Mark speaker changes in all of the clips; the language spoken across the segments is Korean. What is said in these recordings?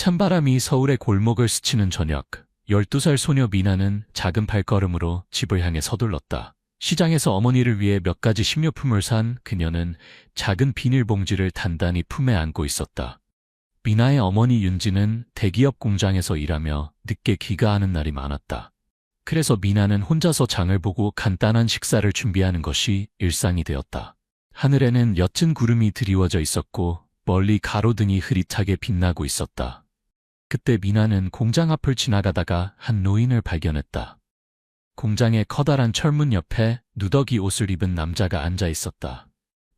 Speaker 1: 찬바람이 서울의 골목을 스치는 저녁, 12살 소녀 미나는 작은 발걸음으로 집을 향해 서둘렀다. 시장에서 어머니를 위해 몇 가지 식료품을 산 그녀는 작은 비닐봉지를 단단히 품에 안고 있었다. 미나의 어머니 윤지는 대기업 공장에서 일하며 늦게 귀가하는 날이 많았다. 그래서 미나는 혼자서 장을 보고 간단한 식사를 준비하는 것이 일상이 되었다. 하늘에는 옅은 구름이 드리워져 있었고 멀리 가로등이 흐릿하게 빛나고 있었다. 그때 미나는 공장 앞을 지나가다가 한 노인을 발견했다. 공장의 커다란 철문 옆에 누더기 옷을 입은 남자가 앉아 있었다.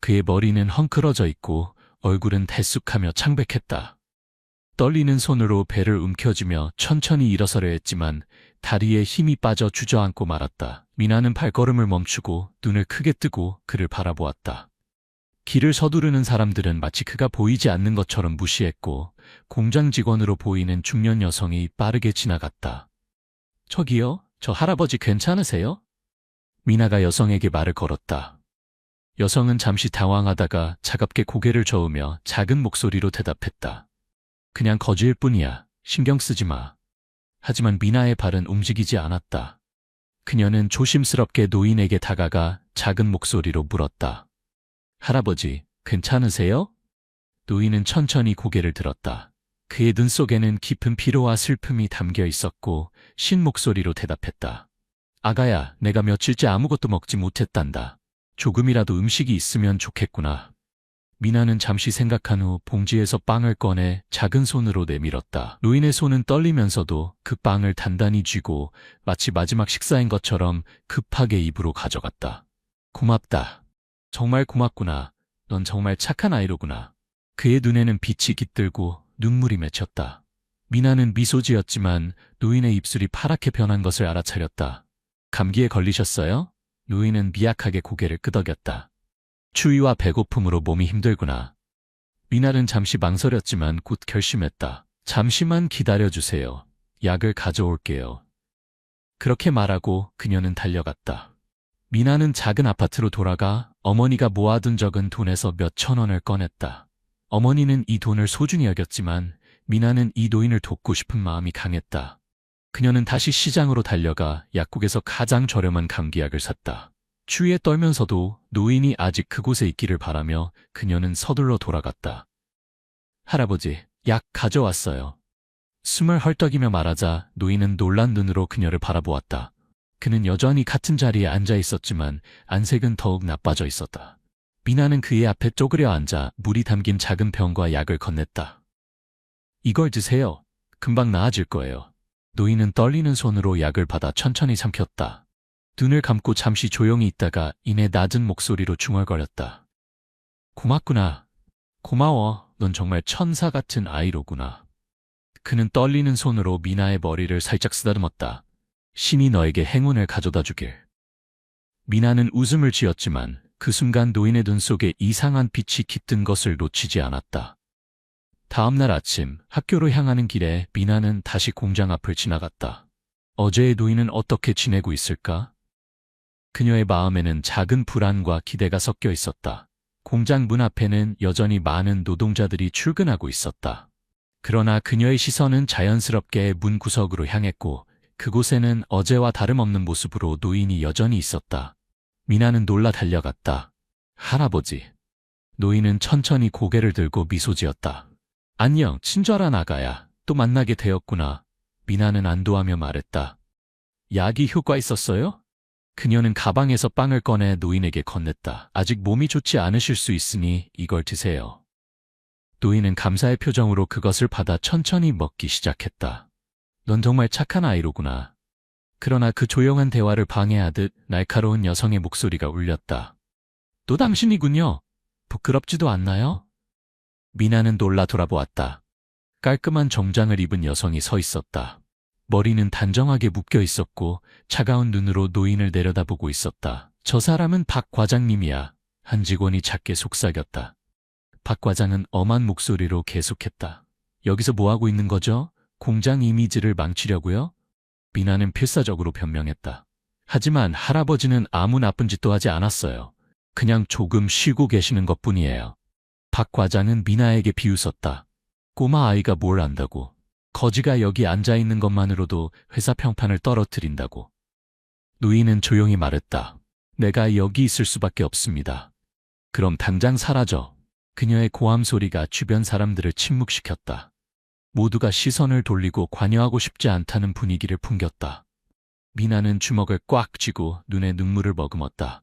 Speaker 1: 그의 머리는 헝클어져 있고 얼굴은 대쑥하며 창백했다. 떨리는 손으로 배를 움켜쥐며 천천히 일어서려 했지만 다리에 힘이 빠져 주저앉고 말았다. 미나는 발걸음을 멈추고 눈을 크게 뜨고 그를 바라보았다. 길을 서두르는 사람들은 마치 그가 보이지 않는 것처럼 무시했고 공장 직원으로 보이는 중년 여성이 빠르게 지나갔다. 저기요, 저 할아버지 괜찮으세요? 미나가 여성에게 말을 걸었다. 여성은 잠시 당황하다가 차갑게 고개를 저으며 작은 목소리로 대답했다. 그냥 거지일 뿐이야. 신경 쓰지 마. 하지만 미나의 발은 움직이지 않았다. 그녀는 조심스럽게 노인에게 다가가 작은 목소리로 물었다. 할아버지, 괜찮으세요? 노인은 천천히 고개를 들었다. 그의 눈 속에는 깊은 피로와 슬픔이 담겨 있었고 쉰 목소리로 대답했다. 아가야, 내가 며칠째 아무것도 먹지 못했단다. 조금이라도 음식이 있으면 좋겠구나. 미나는 잠시 생각한 후 봉지에서 빵을 꺼내 작은 손으로 내밀었다. 노인의 손은 떨리면서도 그 빵을 단단히 쥐고 마치 마지막 식사인 것처럼 급하게 입으로 가져갔다. 고맙다. 정말 고맙구나. 넌 정말 착한 아이로구나. 그의 눈에는 빛이 깃들고 눈물이 맺혔다. 미나는 미소 지었지만 노인의 입술이 파랗게 변한 것을 알아차렸다. 감기에 걸리셨어요? 노인은 미약하게 고개를 끄덕였다. 추위와 배고픔으로 몸이 힘들구나. 미나는 잠시 망설였지만 곧 결심했다. 잠시만 기다려주세요. 약을 가져올게요. 그렇게 말하고 그녀는 달려갔다. 미나는 작은 아파트로 돌아가 어머니가 모아둔 적은 돈에서 몇천 원을 꺼냈다. 어머니는 이 돈을 소중히 여겼지만 미나는 이 노인을 돕고 싶은 마음이 강했다. 그녀는 다시 시장으로 달려가 약국에서 가장 저렴한 감기약을 샀다. 추위에 떨면서도 노인이 아직 그곳에 있기를 바라며 그녀는 서둘러 돌아갔다. 할아버지, 약 가져왔어요. 숨을 헐떡이며 말하자 노인은 놀란 눈으로 그녀를 바라보았다. 그는 여전히 같은 자리에 앉아 있었지만 안색은 더욱 나빠져 있었다. 미나는 그의 앞에 쪼그려 앉아 물이 담긴 작은 병과 약을 건넸다. 이걸 드세요. 금방 나아질 거예요. 노인은 떨리는 손으로 약을 받아 천천히 삼켰다. 눈을 감고 잠시 조용히 있다가 이내 낮은 목소리로 중얼거렸다. 고맙구나. 고마워. 넌 정말 천사 같은 아이로구나. 그는 떨리는 손으로 미나의 머리를 살짝 쓰다듬었다. 신이 너에게 행운을 가져다 주길. 미나는 웃음을 지었지만 그 순간 노인의 눈 속에 이상한 빛이 깃든 것을 놓치지 않았다. 다음 날 아침 학교로 향하는 길에 미나는 다시 공장 앞을 지나갔다. 어제의 노인은 어떻게 지내고 있을까? 그녀의 마음에는 작은 불안과 기대가 섞여 있었다. 공장 문 앞에는 여전히 많은 노동자들이 출근하고 있었다. 그러나 그녀의 시선은 자연스럽게 문 구석으로 향했고 그곳에는 어제와 다름없는 모습으로 노인이 여전히 있었다. 미나는 놀라 달려갔다. 할아버지. 노인은 천천히 고개를 들고 미소 지었다. 안녕, 친절한 아가야. 또 만나게 되었구나. 미나는 안도하며 말했다. 약이 효과 있었어요? 그녀는 가방에서 빵을 꺼내 노인에게 건넸다. 아직 몸이 좋지 않으실 수 있으니 이걸 드세요. 노인은 감사의 표정으로 그것을 받아 천천히 먹기 시작했다. 넌 정말 착한 아이로구나. 그러나 그 조용한 대화를 방해하듯 날카로운 여성의 목소리가 울렸다. 또 당신이군요. 부끄럽지도 않나요? 미나는 놀라 돌아보았다. 깔끔한 정장을 입은 여성이 서 있었다. 머리는 단정하게 묶여 있었고 차가운 눈으로 노인을 내려다보고 있었다. 저 사람은 박 과장님이야. 한 직원이 작게 속삭였다. 박 과장은 엄한 목소리로 계속했다. 여기서 뭐하고 있는 거죠? 공장 이미지를 망치려고요? 미나는 필사적으로 변명했다. 하지만 할아버지는 아무 나쁜 짓도 하지 않았어요. 그냥 조금 쉬고 계시는 것뿐이에요. 박 과장은 미나에게 비웃었다. 꼬마 아이가 뭘 안다고. 거지가 여기 앉아 있는 것만으로도 회사 평판을 떨어뜨린다고. 노인은 조용히 말했다. 내가 여기 있을 수밖에 없습니다. 그럼 당장 사라져. 그녀의 고함 소리가 주변 사람들을 침묵시켰다. 모두가 시선을 돌리고 관여하고 싶지 않다는 분위기를 풍겼다. 미나는 주먹을 꽉 쥐고 눈에 눈물을 머금었다.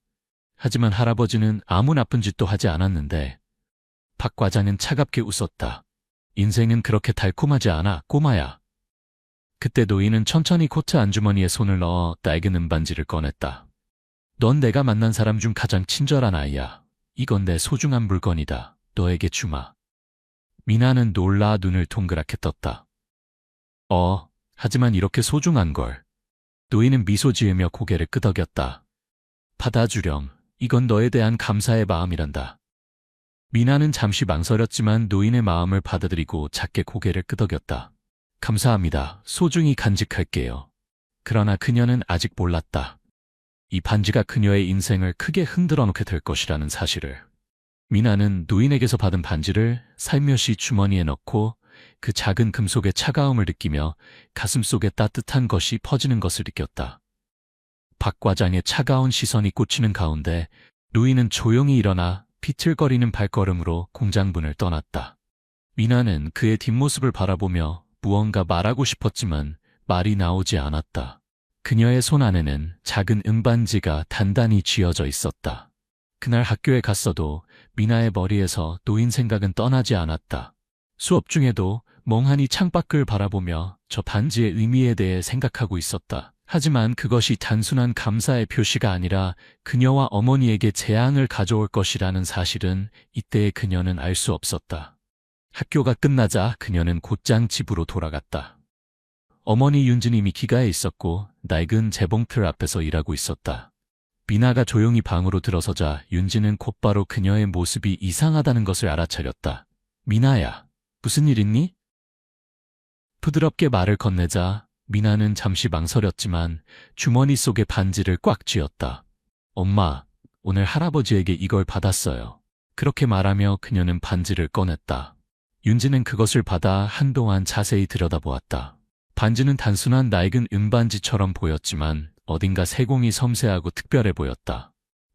Speaker 1: 하지만 할아버지는 아무 나쁜 짓도 하지 않았는데. 박 과장은 차갑게 웃었다. 인생은 그렇게 달콤하지 않아, 꼬마야. 그때 노인은 천천히 코트 안주머니에 손을 넣어 낡은 은반지를 꺼냈다. 넌 내가 만난 사람 중 가장 친절한 아이야. 이건 내 소중한 물건이다. 너에게 주마. 미나는 놀라 눈을 동그랗게 떴다. 하지만 이렇게 소중한 걸. 노인은 미소 지으며 고개를 끄덕였다. 받아주렴. 이건 너에 대한 감사의 마음이란다. 미나는 잠시 망설였지만 노인의 마음을 받아들이고 작게 고개를 끄덕였다. 감사합니다. 소중히 간직할게요. 그러나 그녀는 아직 몰랐다. 이 반지가 그녀의 인생을 크게 흔들어 놓게 될 것이라는 사실을. 미나는 노인에게서 받은 반지를 살며시 주머니에 넣고 그 작은 금속의 차가움을 느끼며 가슴속에 따뜻한 것이 퍼지는 것을 느꼈다. 박 과장의 차가운 시선이 꽂히는 가운데 노인은 조용히 일어나 비틀거리는 발걸음으로 공장문을 떠났다. 미나는 그의 뒷모습을 바라보며 무언가 말하고 싶었지만 말이 나오지 않았다. 그녀의 손 안에는 작은 은반지가 단단히 쥐어져 있었다. 그날 학교에 갔어도 미나의 머리에서 노인 생각은 떠나지 않았다. 수업 중에도 멍하니 창밖을 바라보며 저 반지의 의미에 대해 생각하고 있었다. 하지만 그것이 단순한 감사의 표시가 아니라 그녀와 어머니에게 재앙을 가져올 것이라는 사실은 이때의 그녀는 알 수 없었다. 학교가 끝나자 그녀는 곧장 집으로 돌아갔다. 어머니 윤지님이 기가에 있었고 낡은 재봉틀 앞에서 일하고 있었다. 미나가 조용히 방으로 들어서자 윤지는 곧바로 그녀의 모습이 이상하다는 것을 알아차렸다. 미나야, 무슨 일 있니? 부드럽게 말을 건네자 미나는 잠시 망설였지만 주머니 속의 반지를 꽉 쥐었다. 엄마, 오늘 할아버지에게 이걸 받았어요. 그렇게 말하며 그녀는 반지를 꺼냈다. 윤지는 그것을 받아 한동안 자세히 들여다보았다. 반지는 단순한 낡은 은반지처럼 보였지만 어딘가 세공이 섬세하고 특별해 보였다.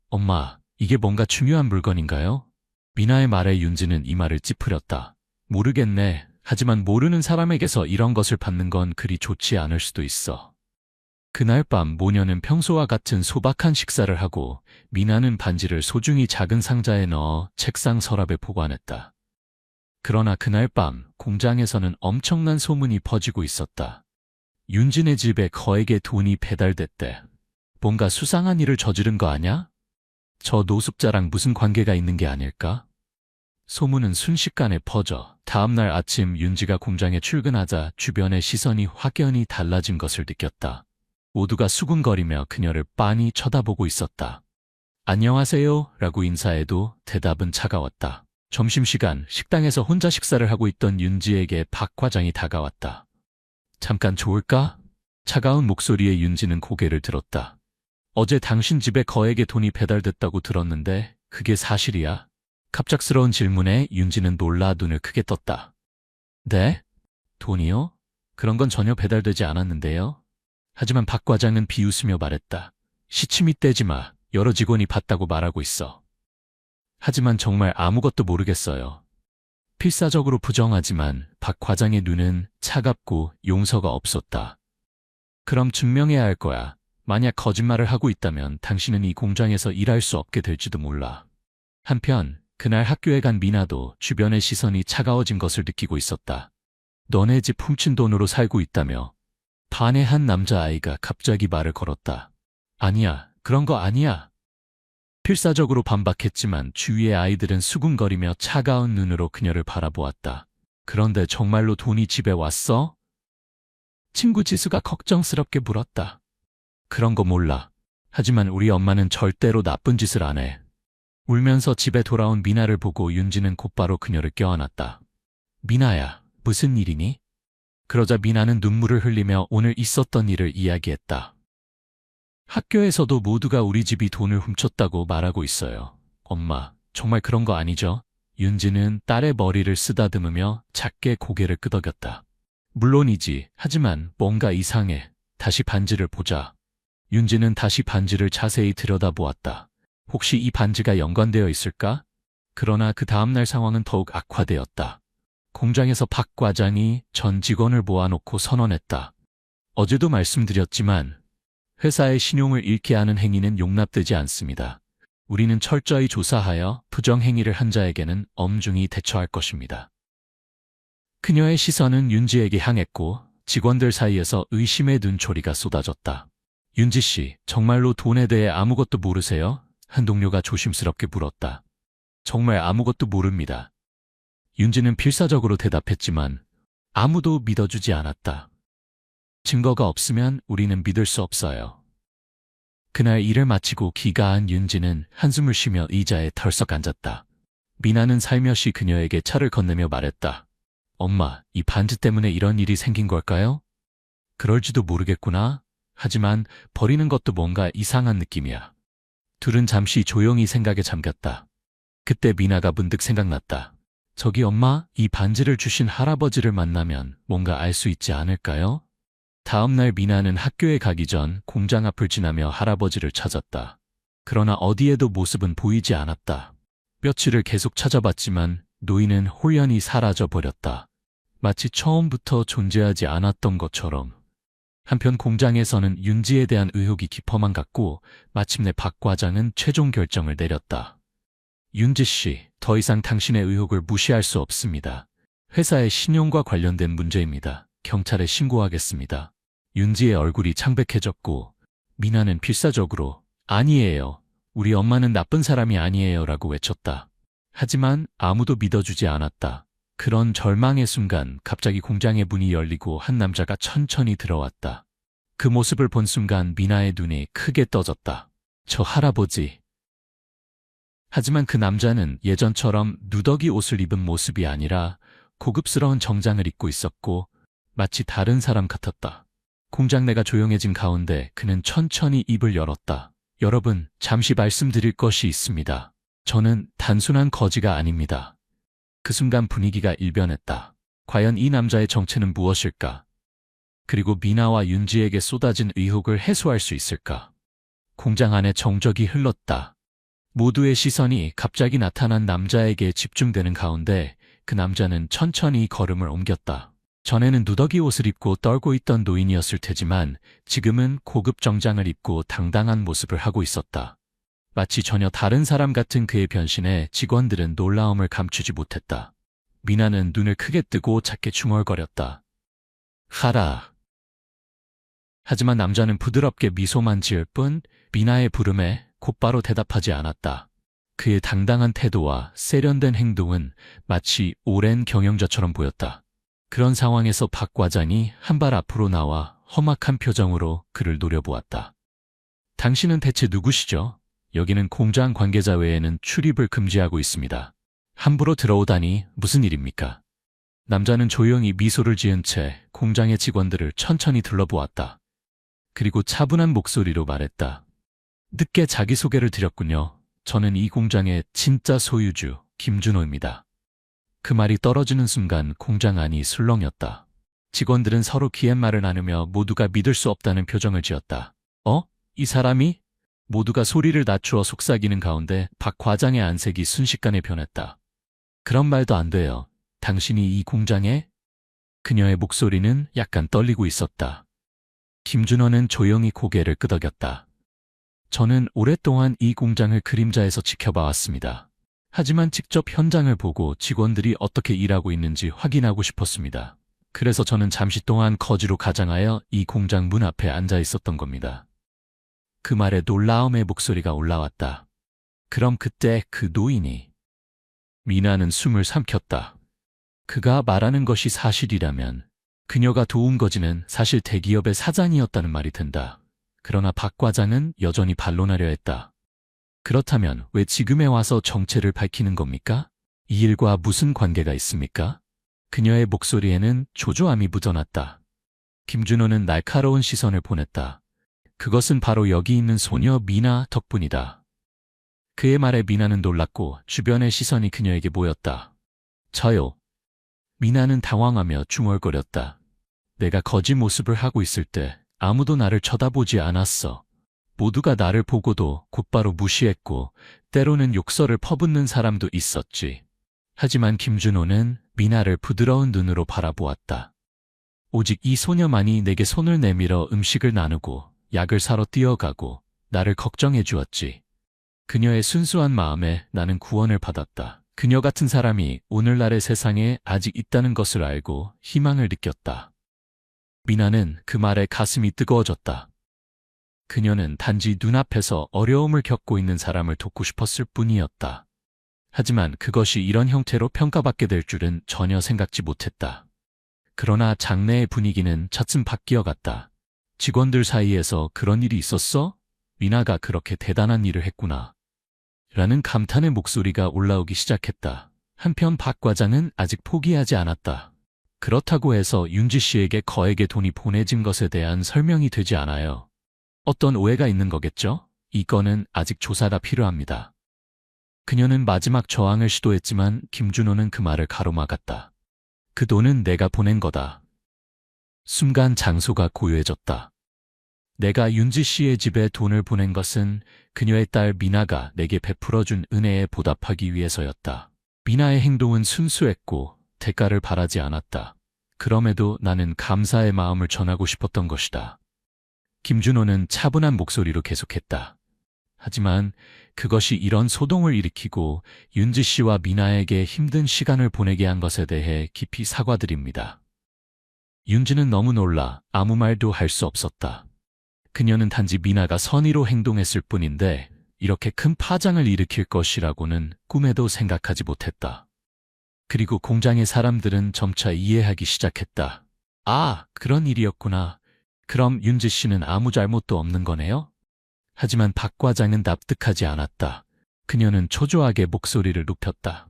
Speaker 1: 엄마, 이게 뭔가 중요한 물건인가요? 미나의 말에 윤지는 이마를 찌푸렸다. 모르겠네. 하지만 모르는 사람에게서 이런 것을 받는 건 그리 좋지 않을 수도 있어. 그날 밤 모녀는 평소와 같은 소박한 식사를 하고 미나는 반지를 소중히 작은 상자에 넣어 책상 서랍에 보관했다. 그러나 그날 밤 공장에서는 엄청난 소문이 퍼지고 있었다. 윤진의 집에 거액의 돈이 배달됐대. 뭔가 수상한 일을 저지른 거 아냐? 저 노숙자랑 무슨 관계가 있는 게 아닐까? 소문은 순식간에 퍼져 다음날 아침 윤지가 공장에 출근하자 주변의 시선이 확연히 달라진 것을 느꼈다. 모두가 수군거리며 그녀를 빤히 쳐다보고 있었다. 안녕하세요 라고 인사해도 대답은 차가웠다. 점심시간 식당에서 혼자 식사를 하고 있던 윤지에게 박 과장이 다가왔다. 잠깐 좋을까? 차가운 목소리에 윤지는 고개를 들었다. 어제 당신 집에 거액의 돈이 배달됐다고 들었는데 그게 사실이야? 갑작스러운 질문에 윤지는 놀라 눈을 크게 떴다. 네? 돈이요? 그런 건 전혀 배달되지 않았는데요. 하지만 박 과장은 비웃으며 말했다. 시침이 떼지 마. 여러 직원이 봤다고 말하고 있어. 하지만 정말 아무것도 모르겠어요. 필사적으로 부정하지만 박 과장의 눈은 차갑고 용서가 없었다. 그럼 증명해야 할 거야. 만약 거짓말을 하고 있다면 당신은 이 공장에서 일할 수 없게 될지도 몰라. 한편 그날 학교에 간 미나도 주변의 시선이 차가워진 것을 느끼고 있었다. 너네 집 훔친 돈으로 살고 있다며. 반의 한 남자아이가 갑자기 말을 걸었다. 아니야, 그런 거 아니야. 필사적으로 반박했지만 주위의 아이들은 수군거리며 차가운 눈으로 그녀를 바라보았다. 그런데 정말로 돈이 집에 왔어? 친구 지수가 걱정스럽게 물었다. 그런 거 몰라. 하지만 우리 엄마는 절대로 나쁜 짓을 안 해. 울면서 집에 돌아온 미나를 보고 윤지는 곧바로 그녀를 껴안았다. 미나야, 무슨 일이니? 그러자 미나는 눈물을 흘리며 오늘 있었던 일을 이야기했다. 학교에서도 모두가 우리 집이 돈을 훔쳤다고 말하고 있어요. 엄마, 정말 그런 거 아니죠? 윤지는 딸의 머리를 쓰다듬으며 작게 고개를 끄덕였다. 물론이지. 하지만 뭔가 이상해. 다시 반지를 보자. 윤지는 다시 반지를 자세히 들여다보았다. 혹시 이 반지가 연관되어 있을까? 그러나 그 다음날 상황은 더욱 악화되었다. 공장에서 박 과장이 전 직원을 모아놓고 선언했다. 어제도 말씀드렸지만 회사의 신용을 잃게 하는 행위는 용납되지 않습니다. 우리는 철저히 조사하여 부정행위를 한 자에게는 엄중히 대처할 것입니다. 그녀의 시선은 윤지에게 향했고 직원들 사이에서 의심의 눈초리가 쏟아졌다. 윤지 씨, 정말로 돈에 대해 아무것도 모르세요? 한 동료가 조심스럽게 물었다. 정말 아무것도 모릅니다. 윤지는 필사적으로 대답했지만 아무도 믿어주지 않았다. 증거가 없으면 우리는 믿을 수 없어요. 그날 일을 마치고 귀가한 윤지는 한숨을 쉬며 의자에 덜썩 앉았다. 미나는 살며시 그녀에게 차를 건네며 말했다. 엄마, 이 반지 때문에 이런 일이 생긴 걸까요? 그럴지도 모르겠구나. 하지만 버리는 것도 뭔가 이상한 느낌이야. 둘은 잠시 조용히 생각에 잠겼다. 그때 미나가 문득 생각났다. 저기 엄마, 이 반지를 주신 할아버지를 만나면 뭔가 알 수 있지 않을까요? 다음 날 미나는 학교에 가기 전 공장 앞을 지나며 할아버지를 찾았다. 그러나 어디에도 모습은 보이지 않았다. 며칠을 계속 찾아봤지만 노인은 홀연히 사라져 버렸다. 마치 처음부터 존재하지 않았던 것처럼. 한편 공장에서는 윤지에 대한 의혹이 깊어만 갔고 마침내 박 과장은 최종 결정을 내렸다. 윤지 씨, 더 이상 당신의 의혹을 무시할 수 없습니다. 회사의 신용과 관련된 문제입니다. 경찰에 신고하겠습니다. 윤지의 얼굴이 창백해졌고 미나는 필사적으로 아니에요. 우리 엄마는 나쁜 사람이 아니에요 라고 외쳤다. 하지만 아무도 믿어주지 않았다. 그런 절망의 순간 갑자기 공장의 문이 열리고 한 남자가 천천히 들어왔다. 그 모습을 본 순간 미나의 눈이 크게 떠졌다. 저 할아버지. 하지만 그 남자는 예전처럼 누더기 옷을 입은 모습이 아니라 고급스러운 정장을 입고 있었고 마치 다른 사람 같았다. 공장 내가 조용해진 가운데 그는 천천히 입을 열었다. 여러분, 잠시 말씀드릴 것이 있습니다. 저는 단순한 거지가 아닙니다. 그 순간 분위기가 일변했다. 과연 이 남자의 정체는 무엇일까? 그리고 미나와 윤지에게 쏟아진 의혹을 해소할 수 있을까? 공장 안에 정적이 흘렀다. 모두의 시선이 갑자기 나타난 남자에게 집중되는 가운데 그 남자는 천천히 걸음을 옮겼다. 전에는 누더기 옷을 입고 떨고 있던 노인이었을 테지만 지금은 고급 정장을 입고 당당한 모습을 하고 있었다. 마치 전혀 다른 사람 같은 그의 변신에 직원들은 놀라움을 감추지 못했다. 미나는 눈을 크게 뜨고 작게 중얼거렸다. 하라. 하지만 남자는 부드럽게 미소만 지을 뿐 미나의 부름에 곧바로 대답하지 않았다. 그의 당당한 태도와 세련된 행동은 마치 오랜 경영자처럼 보였다. 그런 상황에서 박 과장이 한 발 앞으로 나와 험악한 표정으로 그를 노려보았다. 당신은 대체 누구시죠? 여기는 공장 관계자 외에는 출입을 금지하고 있습니다. 함부로 들어오다니 무슨 일입니까? 남자는 조용히 미소를 지은 채 공장의 직원들을 천천히 둘러보았다. 그리고 차분한 목소리로 말했다. 늦게 자기소개를 드렸군요. 저는 이 공장의 진짜 소유주 김준호입니다. 그 말이 떨어지는 순간 공장 안이 술렁였다. 직원들은 서로 기헥말을 나누며 모두가 믿을 수 없다는 표정을 지었다. 이 사람이? 모두가 소리를 낮추어 속삭이는 가운데 박 과장의 안색이 순식간에 변했다. 그런 말도 안 돼요. 당신이 이 공장에? 그녀의 목소리는 약간 떨리고 있었다. 김준호는 조용히 고개를 끄덕였다. 저는 오랫동안 이 공장을 그림자에서 지켜봐왔습니다. 하지만 직접 현장을 보고 직원들이 어떻게 일하고 있는지 확인하고 싶었습니다. 그래서 저는 잠시 동안 거지로 가장하여 이 공장 문 앞에 앉아 있었던 겁니다. 그 말에 놀라움의 목소리가 올라왔다. 그럼 그때 그 노인이. 미나는 숨을 삼켰다. 그가 말하는 것이 사실이라면 그녀가 도운 거지는 사실 대기업의 사장이었다는 말이 된다. 그러나 박 과장은 여전히 반론하려 했다. 그렇다면 왜 지금에 와서 정체를 밝히는 겁니까? 이 일과 무슨 관계가 있습니까? 그녀의 목소리에는 조조함이 묻어났다. 김준호는 날카로운 시선을 보냈다. 그것은 바로 여기 있는 소녀 미나 덕분이다. 그의 말에 미나는 놀랐고 주변의 시선이 그녀에게 모였다. 저요. 미나는 당황하며 중얼거렸다. 내가 거짓 모습을 하고 있을 때 아무도 나를 쳐다보지 않았어. 모두가 나를 보고도 곧바로 무시했고 때로는 욕설을 퍼붓는 사람도 있었지. 하지만 김준호는 미나를 부드러운 눈으로 바라보았다. 오직 이 소녀만이 내게 손을 내밀어 음식을 나누고 약을 사러 뛰어가고 나를 걱정해 주었지. 그녀의 순수한 마음에 나는 구원을 받았다. 그녀 같은 사람이 오늘날의 세상에 아직 있다는 것을 알고 희망을 느꼈다. 미나는 그 말에 가슴이 뜨거워졌다. 그녀는 단지 눈앞에서 어려움을 겪고 있는 사람을 돕고 싶었을 뿐이었다. 하지만 그것이 이런 형태로 평가받게 될 줄은 전혀 생각지 못했다. 그러나 장내의 분위기는 차츰 바뀌어갔다. 직원들 사이에서 그런 일이 있었어? 미나가 그렇게 대단한 일을 했구나. 라는 감탄의 목소리가 올라오기 시작했다. 한편 박 과장은 아직 포기하지 않았다. 그렇다고 해서 윤지 씨에게 거액의 돈이 보내진 것에 대한 설명이 되지 않아요. 어떤 오해가 있는 거겠죠? 이 건은 아직 조사가 필요합니다. 그녀는 마지막 저항을 시도했지만 김준호는 그 말을 가로막았다. 그 돈은 내가 보낸 거다. 순간 장소가 고요해졌다. 내가 윤지 씨의 집에 돈을 보낸 것은 그녀의 딸 미나가 내게 베풀어준 은혜에 보답하기 위해서였다. 미나의 행동은 순수했고 대가를 바라지 않았다. 그럼에도 나는 감사의 마음을 전하고 싶었던 것이다. 김준호는 차분한 목소리로 계속했다. 하지만 그것이 이런 소동을 일으키고 윤지 씨와 미나에게 힘든 시간을 보내게 한 것에 대해 깊이 사과드립니다. 윤지는 너무 놀라 아무 말도 할 수 없었다. 그녀는 단지 미나가 선의로 행동했을 뿐인데 이렇게 큰 파장을 일으킬 것이라고는 꿈에도 생각하지 못했다. 그리고 공장의 사람들은 점차 이해하기 시작했다. 아, 그런 일이었구나. 그럼 윤지 씨는 아무 잘못도 없는 거네요? 하지만 박 과장은 납득하지 않았다. 그녀는 초조하게 목소리를 높였다.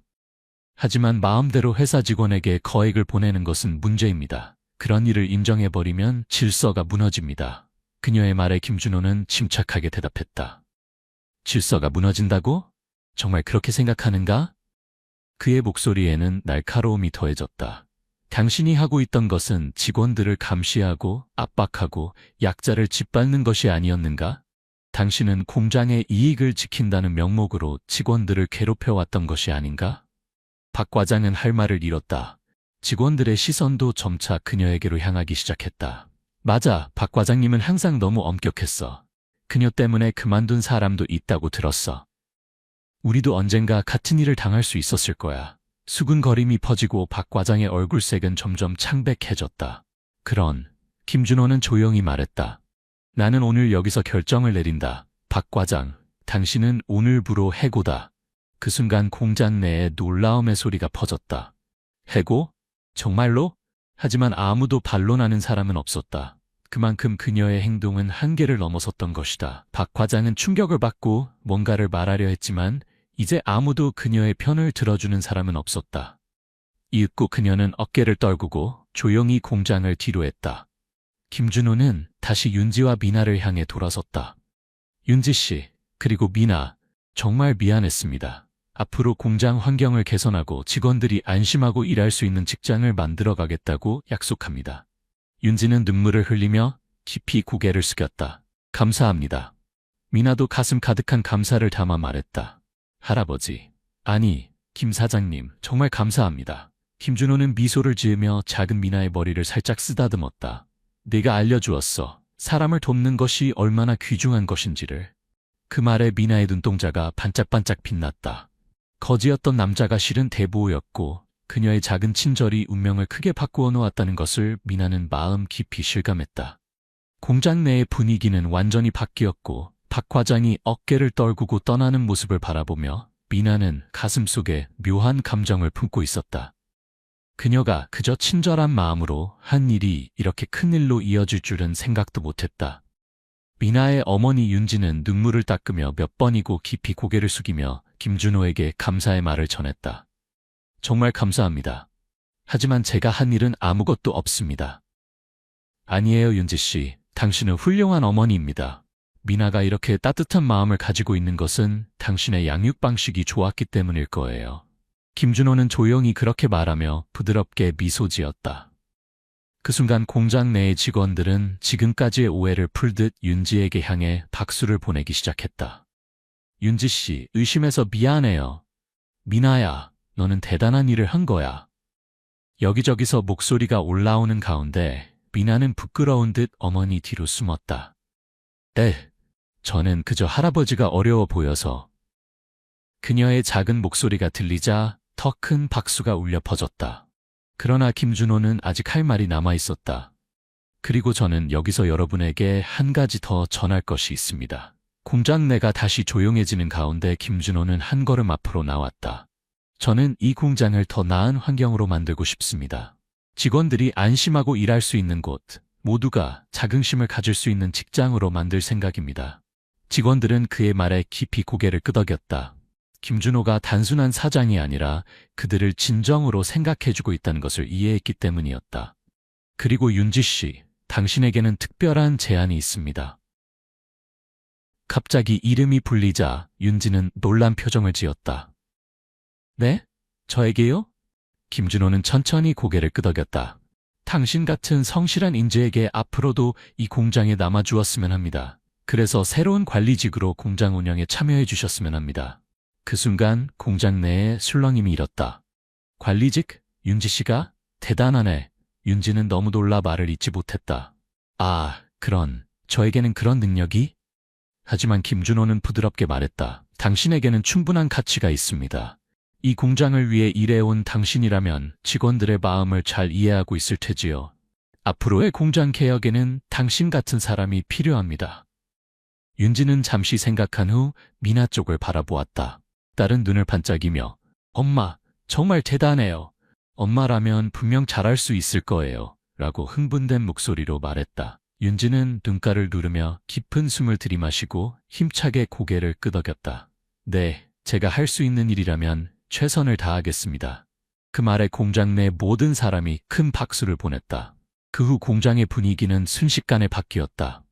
Speaker 1: 하지만 마음대로 회사 직원에게 거액을 보내는 것은 문제입니다. 그런 일을 인정해버리면 질서가 무너집니다. 그녀의 말에 김준호는 침착하게 대답했다. 질서가 무너진다고? 정말 그렇게 생각하는가? 그의 목소리에는 날카로움이 더해졌다. 당신이 하고 있던 것은 직원들을 감시하고 압박하고 약자를 짓밟는 것이 아니었는가? 당신은 공장의 이익을 지킨다는 명목으로 직원들을 괴롭혀왔던 것이 아닌가? 박 과장은 할 말을 잃었다. 직원들의 시선도 점차 그녀에게로 향하기 시작했다. 맞아, 박 과장님은 항상 너무 엄격했어. 그녀 때문에 그만둔 사람도 있다고 들었어. 우리도 언젠가 같은 일을 당할 수 있었을 거야. 수근거림이 퍼지고 박 과장의 얼굴색은 점점 창백해졌다. 김준호는 조용히 말했다. 나는 오늘 여기서 결정을 내린다. 박 과장, 당신은 오늘부로 해고다. 그 순간 공장 내에 놀라움의 소리가 퍼졌다. 해고? 정말로? 하지만 아무도 반론하는 사람은 없었다. 그만큼 그녀의 행동은 한계를 넘어섰던 것이다. 박 과장은 충격을 받고 뭔가를 말하려 했지만 이제 아무도 그녀의 편을 들어주는 사람은 없었다. 이윽고 그녀는 어깨를 떨구고 조용히 공장을 뒤로했다. 김준호는 다시 윤지와 미나를 향해 돌아섰다. 윤지 씨, 그리고 미나, 정말 미안했습니다. 앞으로 공장 환경을 개선하고 직원들이 안심하고 일할 수 있는 직장을 만들어 가겠다고 약속합니다. 윤지는 눈물을 흘리며 깊이 고개를 숙였다. 감사합니다. 미나도 가슴 가득한 감사를 담아 말했다. 할아버지, 아니, 김 사장님, 정말 감사합니다. 김준호는 미소를 지으며 작은 미나의 머리를 살짝 쓰다듬었다. 네가 알려주었어. 사람을 돕는 것이 얼마나 귀중한 것인지를. 그 말에 미나의 눈동자가 반짝반짝 빛났다. 거지였던 남자가 실은 대보였고 그녀의 작은 친절이 운명을 크게 바꾸어 놓았다는 것을 미나는 마음 깊이 실감했다. 공장 내의 분위기는 완전히 바뀌었고 박 과장이 어깨를 떨구고 떠나는 모습을 바라보며 미나는 가슴속에 묘한 감정을 품고 있었다. 그녀가 그저 친절한 마음으로 한 일이 이렇게 큰 일로 이어질 줄은 생각도 못했다. 미나의 어머니 윤지는 눈물을 닦으며 몇 번이고 깊이 고개를 숙이며 김준호에게 감사의 말을 전했다. 정말 감사합니다. 하지만 제가 한 일은 아무것도 없습니다. 아니에요, 윤지 씨. 당신은 훌륭한 어머니입니다. 미나가 이렇게 따뜻한 마음을 가지고 있는 것은 당신의 양육 방식이 좋았기 때문일 거예요. 김준호는 조용히 그렇게 말하며 부드럽게 미소 지었다. 그 순간 공장 내의 직원들은 지금까지의 오해를 풀듯 윤지에게 향해 박수를 보내기 시작했다. 윤지 씨, 의심해서 미안해요. 미나야, 너는 대단한 일을 한 거야. 여기저기서 목소리가 올라오는 가운데 미나는 부끄러운 듯 어머니 뒤로 숨었다. 네, 저는 그저 할아버지가 어려워 보여서. 그녀의 작은 목소리가 들리자 더 큰 박수가 울려 퍼졌다. 그러나 김준호는 아직 할 말이 남아 있었다. 그리고 저는 여기서 여러분에게 한 가지 더 전할 것이 있습니다. 공장 내가 다시 조용해지는 가운데 김준호는 한 걸음 앞으로 나왔다. 저는 이 공장을 더 나은 환경으로 만들고 싶습니다. 직원들이 안심하고 일할 수 있는 곳, 모두가 자긍심을 가질 수 있는 직장으로 만들 생각입니다. 직원들은 그의 말에 깊이 고개를 끄덕였다. 김준호가 단순한 사장이 아니라 그들을 진정으로 생각해주고 있다는 것을 이해했기 때문이었다. 그리고 윤지 씨, 당신에게는 특별한 제안이 있습니다. 갑자기 이름이 불리자 윤지는 놀란 표정을 지었다. 네? 저에게요? 김준호는 천천히 고개를 끄덕였다. 당신 같은 성실한 인재에게 앞으로도 이 공장에 남아주었으면 합니다. 그래서 새로운 관리직으로 공장 운영에 참여해 주셨으면 합니다. 그 순간 공장 내에 술렁임이 일었다. 관리직? 윤지 씨가? 대단하네. 윤지는 너무 놀라 말을 잇지 못했다. 아, 저에게는 그런 능력이? 하지만 김준호는 부드럽게 말했다. 당신에게는 충분한 가치가 있습니다. 이 공장을 위해 일해온 당신이라면 직원들의 마음을 잘 이해하고 있을 테지요. 앞으로의 공장 개혁에는 당신 같은 사람이 필요합니다. 윤지는 잠시 생각한 후 미나 쪽을 바라보았다. 딸은 눈을 반짝이며 엄마, 정말 대단해요. 엄마라면 분명 잘할 수 있을 거예요. 라고 흥분된 목소리로 말했다. 윤지는 눈가를 누르며 깊은 숨을 들이마시고 힘차게 고개를 끄덕였다. 네, 제가 할 수 있는 일이라면 최선을 다하겠습니다. 그 말에 공장 내 모든 사람이 큰 박수를 보냈다. 그 후 공장의 분위기는 순식간에 바뀌었다.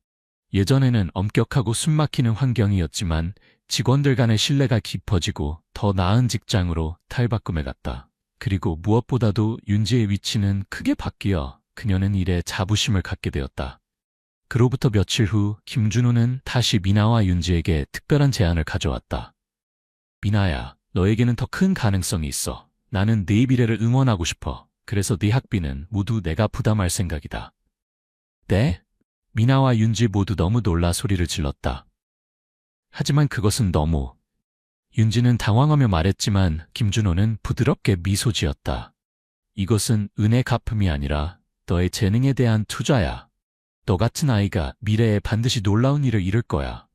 Speaker 1: 예전에는 엄격하고 숨막히는 환경이었지만 직원들 간의 신뢰가 깊어지고 더 나은 직장으로 탈바꿈해 갔다. 그리고 무엇보다도 윤지의 위치는 크게 바뀌어 그녀는 일에 자부심을 갖게 되었다. 그로부터 며칠 후 김준호는 다시 미나와 윤지에게 특별한 제안을 가져왔다. 미나야, 너에게는 더 큰 가능성이 있어. 나는 네 미래를 응원하고 싶어. 그래서 네 학비는 모두 내가 부담할 생각이다. 네? 미나와 윤지 모두 너무 놀라 소리를 질렀다. 하지만 그것은 너무... 윤지는 당황하며 말했지만 김준호는 부드럽게 미소 지었다. 이것은 은혜 갚음이 아니라 너의 재능에 대한 투자야. 너 같은 아이가 미래에 반드시 놀라운 일을 이룰 거야.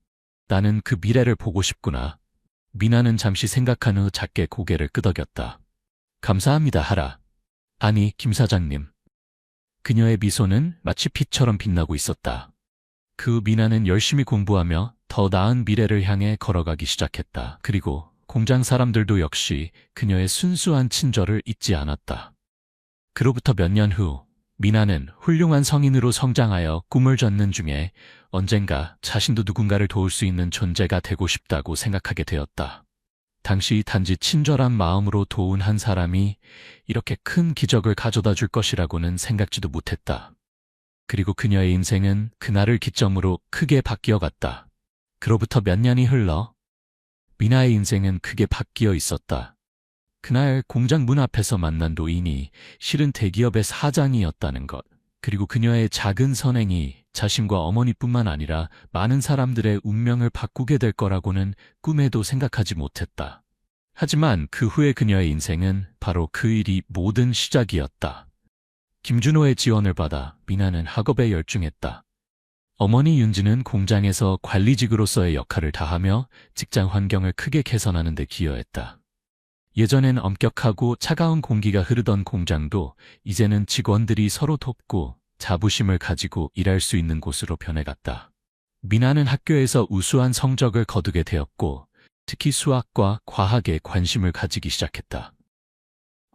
Speaker 1: 나는 그 미래를 보고 싶구나. 미나는 잠시 생각한 후 작게 고개를 끄덕였다. 감사합니다, 하라. 아니, 김 사장님. 그녀의 미소는 마치 빛처럼 빛나고 있었다. 그 후 미나는 열심히 공부하며 더 나은 미래를 향해 걸어가기 시작했다. 그리고 공장 사람들도 역시 그녀의 순수한 친절을 잊지 않았다. 그로부터 몇 년 후 미나는 훌륭한 성인으로 성장하여 꿈을 젓는 중에 언젠가 자신도 누군가를 도울 수 있는 존재가 되고 싶다고 생각하게 되었다. 당시 단지 친절한 마음으로 도운 한 사람이 이렇게 큰 기적을 가져다 줄 것이라고는 생각지도 못했다. 그리고 그녀의 인생은 그날을 기점으로 크게 바뀌어갔다. 그로부터 몇 년이 흘러 미나의 인생은 크게 바뀌어 있었다. 그날 공장 문 앞에서 만난 노인이 실은 대기업의 사장이었다는 것, 그리고 그녀의 작은 선행이 자신과 어머니뿐만 아니라 많은 사람들의 운명을 바꾸게 될 거라고는 꿈에도 생각하지 못했다. 하지만 그 후에 그녀의 인생은 바로 그 일이 모든 시작이었다. 김준호의 지원을 받아 미나는 학업에 열중했다. 어머니 윤지는 공장에서 관리직으로서의 역할을 다하며 직장 환경을 크게 개선하는 데 기여했다. 예전엔 엄격하고 차가운 공기가 흐르던 공장도 이제는 직원들이 서로 돕고 자부심을 가지고 일할 수 있는 곳으로 변해갔다. 미나는 학교에서 우수한 성적을 거두게 되었고 특히 수학과 과학에 관심을 가지기 시작했다.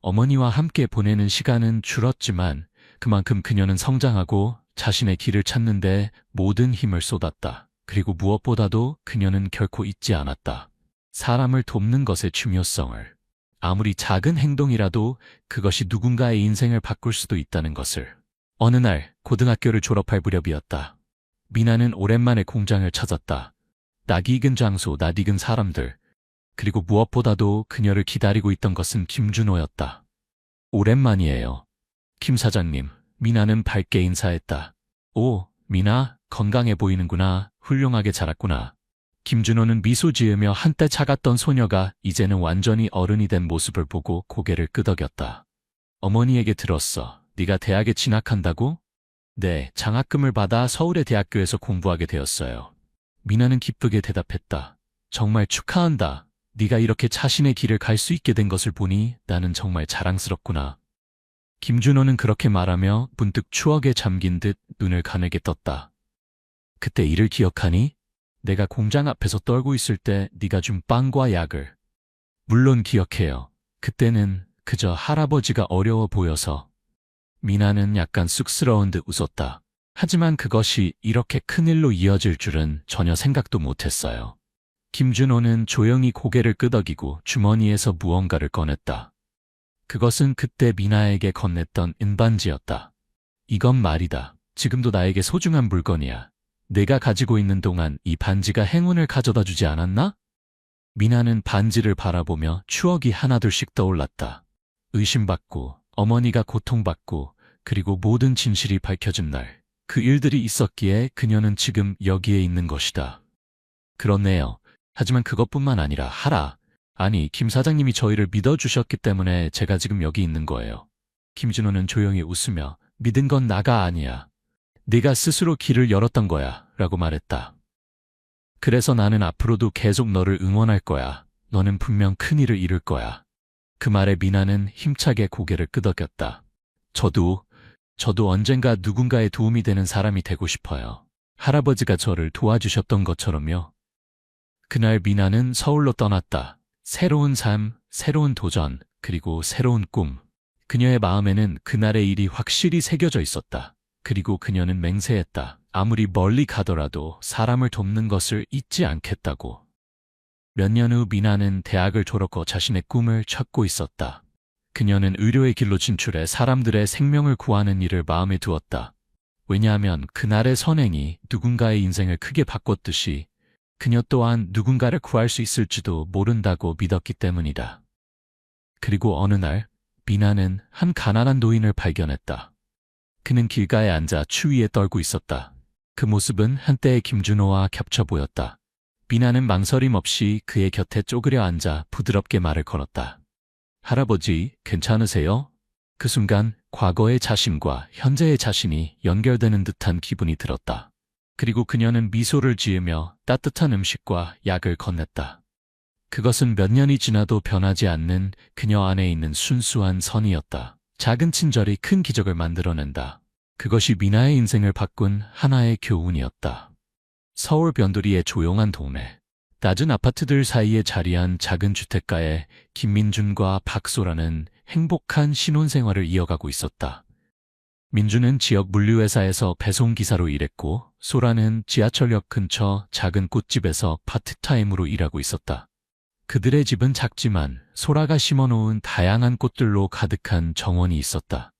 Speaker 1: 어머니와 함께 보내는 시간은 줄었지만 그만큼 그녀는 성장하고 자신의 길을 찾는 데 모든 힘을 쏟았다. 그리고 무엇보다도 그녀는 결코 잊지 않았다. 사람을 돕는 것의 중요성을. 아무리 작은 행동이라도 그것이 누군가의 인생을 바꿀 수도 있다는 것을. 어느 날 고등학교를 졸업할 무렵이었다. 미나는 오랜만에 공장을 찾았다. 낯익은 장소, 낯익은 사람들. 그리고 무엇보다도 그녀를 기다리고 있던 것은 김준호였다. 오랜만이에요. 김 사장님, 미나는 밝게 인사했다. 오, 미나, 건강해 보이는구나. 훌륭하게 자랐구나. 김준호는 미소 지으며 한때 작았던 소녀가 이제는 완전히 어른이 된 모습을 보고 고개를 끄덕였다. 어머니에게 들었어. 네가 대학에 진학한다고? 네, 장학금을 받아 서울의 대학교에서 공부하게 되었어요. 미나는 기쁘게 대답했다. 정말 축하한다. 네가 이렇게 자신의 길을 갈 수 있게 된 것을 보니 나는 정말 자랑스럽구나. 김준호는 그렇게 말하며 문득 추억에 잠긴 듯 눈을 가늘게 떴다. 그때 일을 기억하니? 내가 공장 앞에서 떨고 있을 때 네가 준 빵과 약을. 물론 기억해요. 그때는 그저 할아버지가 어려워 보여서. 미나는 약간 쑥스러운 듯 웃었다. 하지만 그것이 이렇게 큰일로 이어질 줄은 전혀 생각도 못했어요. 김준호는 조용히 고개를 끄덕이고 주머니에서 무언가를 꺼냈다. 그것은 그때 미나에게 건넸던 은반지였다. 이건 말이다. 지금도 나에게 소중한 물건이야. 내가 가지고 있는 동안 이 반지가 행운을 가져다 주지 않았나? 미나는 반지를 바라보며 추억이 하나둘씩 떠올랐다. 의심받고, 어머니가 고통받고, 그리고 모든 진실이 밝혀진 날. 그 일들이 있었기에 그녀는 지금 여기에 있는 것이다. 그렇네요. 하지만 그것뿐만 아니라 아니, 김 사장님이 저희를 믿어주셨기 때문에 제가 지금 여기 있는 거예요. 김준호는 조용히 웃으며 믿은 건 나가 아니야. 네가 스스로 길을 열었던 거야 라고 말했다. 그래서 나는 앞으로도 계속 너를 응원할 거야. 너는 분명 큰일을 이룰 거야. 그 말에 미나는 힘차게 고개를 끄덕였다. 저도 언젠가 누군가의 도움이 되는 사람이 되고 싶어요. 할아버지가 저를 도와주셨던 것처럼요. 그날 미나는 서울로 떠났다. 새로운 삶, 새로운 도전, 그리고 새로운 꿈. 그녀의 마음에는 그날의 일이 확실히 새겨져 있었다. 그리고 그녀는 맹세했다. 아무리 멀리 가더라도 사람을 돕는 것을 잊지 않겠다고. 몇 년 후 미나는 대학을 졸업 후 자신의 꿈을 찾고 있었다. 그녀는 의료의 길로 진출해 사람들의 생명을 구하는 일을 마음에 두었다. 왜냐하면 그날의 선행이 누군가의 인생을 크게 바꿨듯이 그녀 또한 누군가를 구할 수 있을지도 모른다고 믿었기 때문이다. 그리고 어느 날 미나는 한 가난한 노인을 발견했다. 그는 길가에 앉아 추위에 떨고 있었다. 그 모습은 한때의 김준호와 겹쳐 보였다. 미나는 망설임 없이 그의 곁에 쪼그려 앉아 부드럽게 말을 걸었다. 할아버지, 괜찮으세요? 그 순간 과거의 자신과 현재의 자신이 연결되는 듯한 기분이 들었다. 그리고 그녀는 미소를 지으며 따뜻한 음식과 약을 건넸다. 그것은 몇 년이 지나도 변하지 않는 그녀 안에 있는 순수한 선이었다. 작은 친절이 큰 기적을 만들어낸다. 그것이 미나의 인생을 바꾼 하나의 교훈이었다. 서울 변두리의 조용한 동네. 낮은 아파트들 사이에 자리한 작은 주택가에 김민준과 박소라는 행복한 신혼생활을 이어가고 있었다. 민준은 지역 물류회사에서 배송기사로 일했고 소라는 지하철역 근처 작은 꽃집에서 파트타임으로 일하고 있었다. 그들의 집은 작지만 소라가 심어놓은 다양한 꽃들로 가득한 정원이 있었다.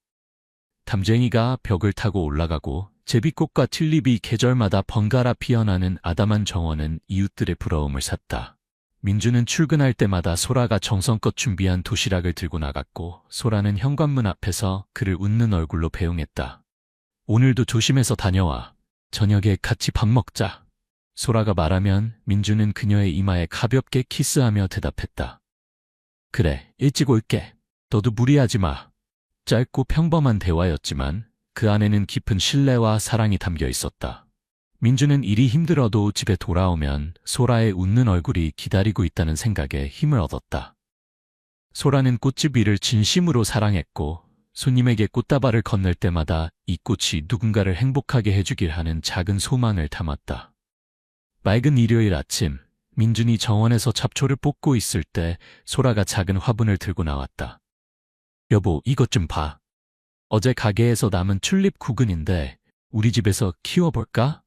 Speaker 1: 담쟁이가 벽을 타고 올라가고 제비꽃과 튤립이 계절마다 번갈아 피어나는 아담한 정원은 이웃들의 부러움을 샀다. 민주는 출근할 때마다 소라가 정성껏 준비한 도시락을 들고 나갔고 소라는 현관문 앞에서 그를 웃는 얼굴로 배웅했다. 오늘도 조심해서 다녀와. 저녁에 같이 밥 먹자. 소라가 말하면 민주는 그녀의 이마에 가볍게 키스하며 대답했다. 그래, 일찍 올게. 너도 무리하지 마. 짧고 평범한 대화였지만 그 안에는 깊은 신뢰와 사랑이 담겨 있었다. 민주는 일이 힘들어도 집에 돌아오면 소라의 웃는 얼굴이 기다리고 있다는 생각에 힘을 얻었다. 소라는 꽃집 일을 진심으로 사랑했고 손님에게 꽃다발을 건넬 때마다 이 꽃이 누군가를 행복하게 해주길 하는 작은 소망을 담았다. 맑은 일요일 아침, 민준이 정원에서 잡초를 뽑고 있을 때 소라가 작은 화분을 들고 나왔다. 여보, 이것 좀 봐. 어제 가게에서 남은 튤립 구근인데 우리 집에서 키워볼까?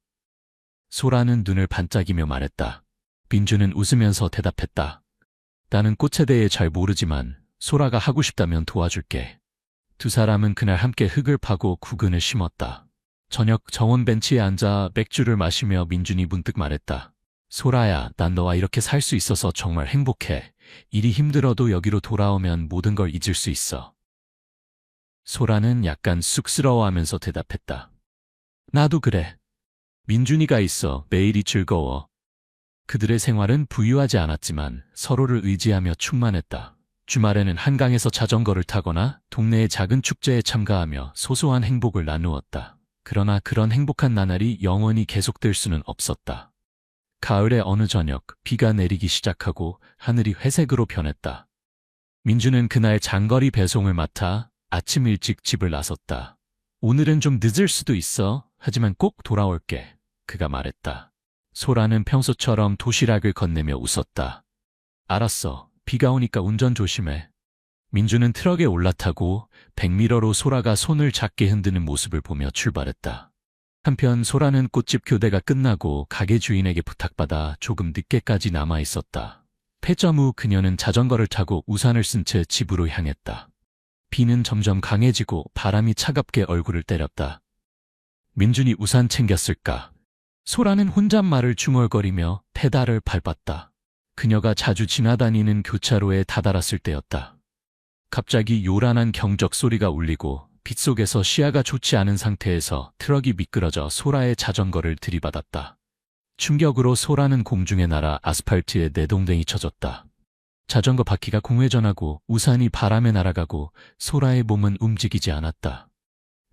Speaker 1: 소라는 눈을 반짝이며 말했다. 민주는 웃으면서 대답했다. 나는 꽃에 대해 잘 모르지만 소라가 하고 싶다면 도와줄게. 두 사람은 그날 함께 흙을 파고 구근을 심었다. 저녁 정원 벤치에 앉아 맥주를 마시며 민준이 문득 말했다. 소라야, 난 너와 이렇게 살 수 있어서 정말 행복해. 일이 힘들어도 여기로 돌아오면 모든 걸 잊을 수 있어. 소라는 약간 쑥스러워하면서 대답했다. 나도 그래. 민준이가 있어 매일이 즐거워. 그들의 생활은 부유하지 않았지만 서로를 의지하며 충만했다. 주말에는 한강에서 자전거를 타거나 동네의 작은 축제에 참가하며 소소한 행복을 나누었다. 그러나 그런 행복한 나날이 영원히 계속될 수는 없었다. 가을의 어느 저녁, 비가 내리기 시작하고 하늘이 회색으로 변했다. 민주는 그날 장거리 배송을 맡아 아침 일찍 집을 나섰다. 오늘은 좀 늦을 수도 있어. 하지만 꼭 돌아올게. 그가 말했다. 소라는 평소처럼 도시락을 건네며 웃었다. 알았어. 비가 오니까 운전 조심해. 민주는 트럭에 올라타고 백미러로 소라가 손을 작게 흔드는 모습을 보며 출발했다. 한편 소라는 꽃집 교대가 끝나고 가게 주인에게 부탁받아 조금 늦게까지 남아 있었다. 폐점 후 그녀는 자전거를 타고 우산을 쓴 채 집으로 향했다. 비는 점점 강해지고 바람이 차갑게 얼굴을 때렸다. 민준이 우산 챙겼을까? 소라는 혼잣말을 중얼거리며 페달을 밟았다. 그녀가 자주 지나다니는 교차로에 다다랐을 때였다. 갑자기 요란한 경적 소리가 울리고 빗속에서 시야가 좋지 않은 상태에서 트럭이 미끄러져 소라의 자전거를 들이받았다. 충격으로 소라는 공중에 날아 아스팔트에 내동댕이 쳐졌다. 자전거 바퀴가 공회전하고 우산이 바람에 날아가고 소라의 몸은 움직이지 않았다.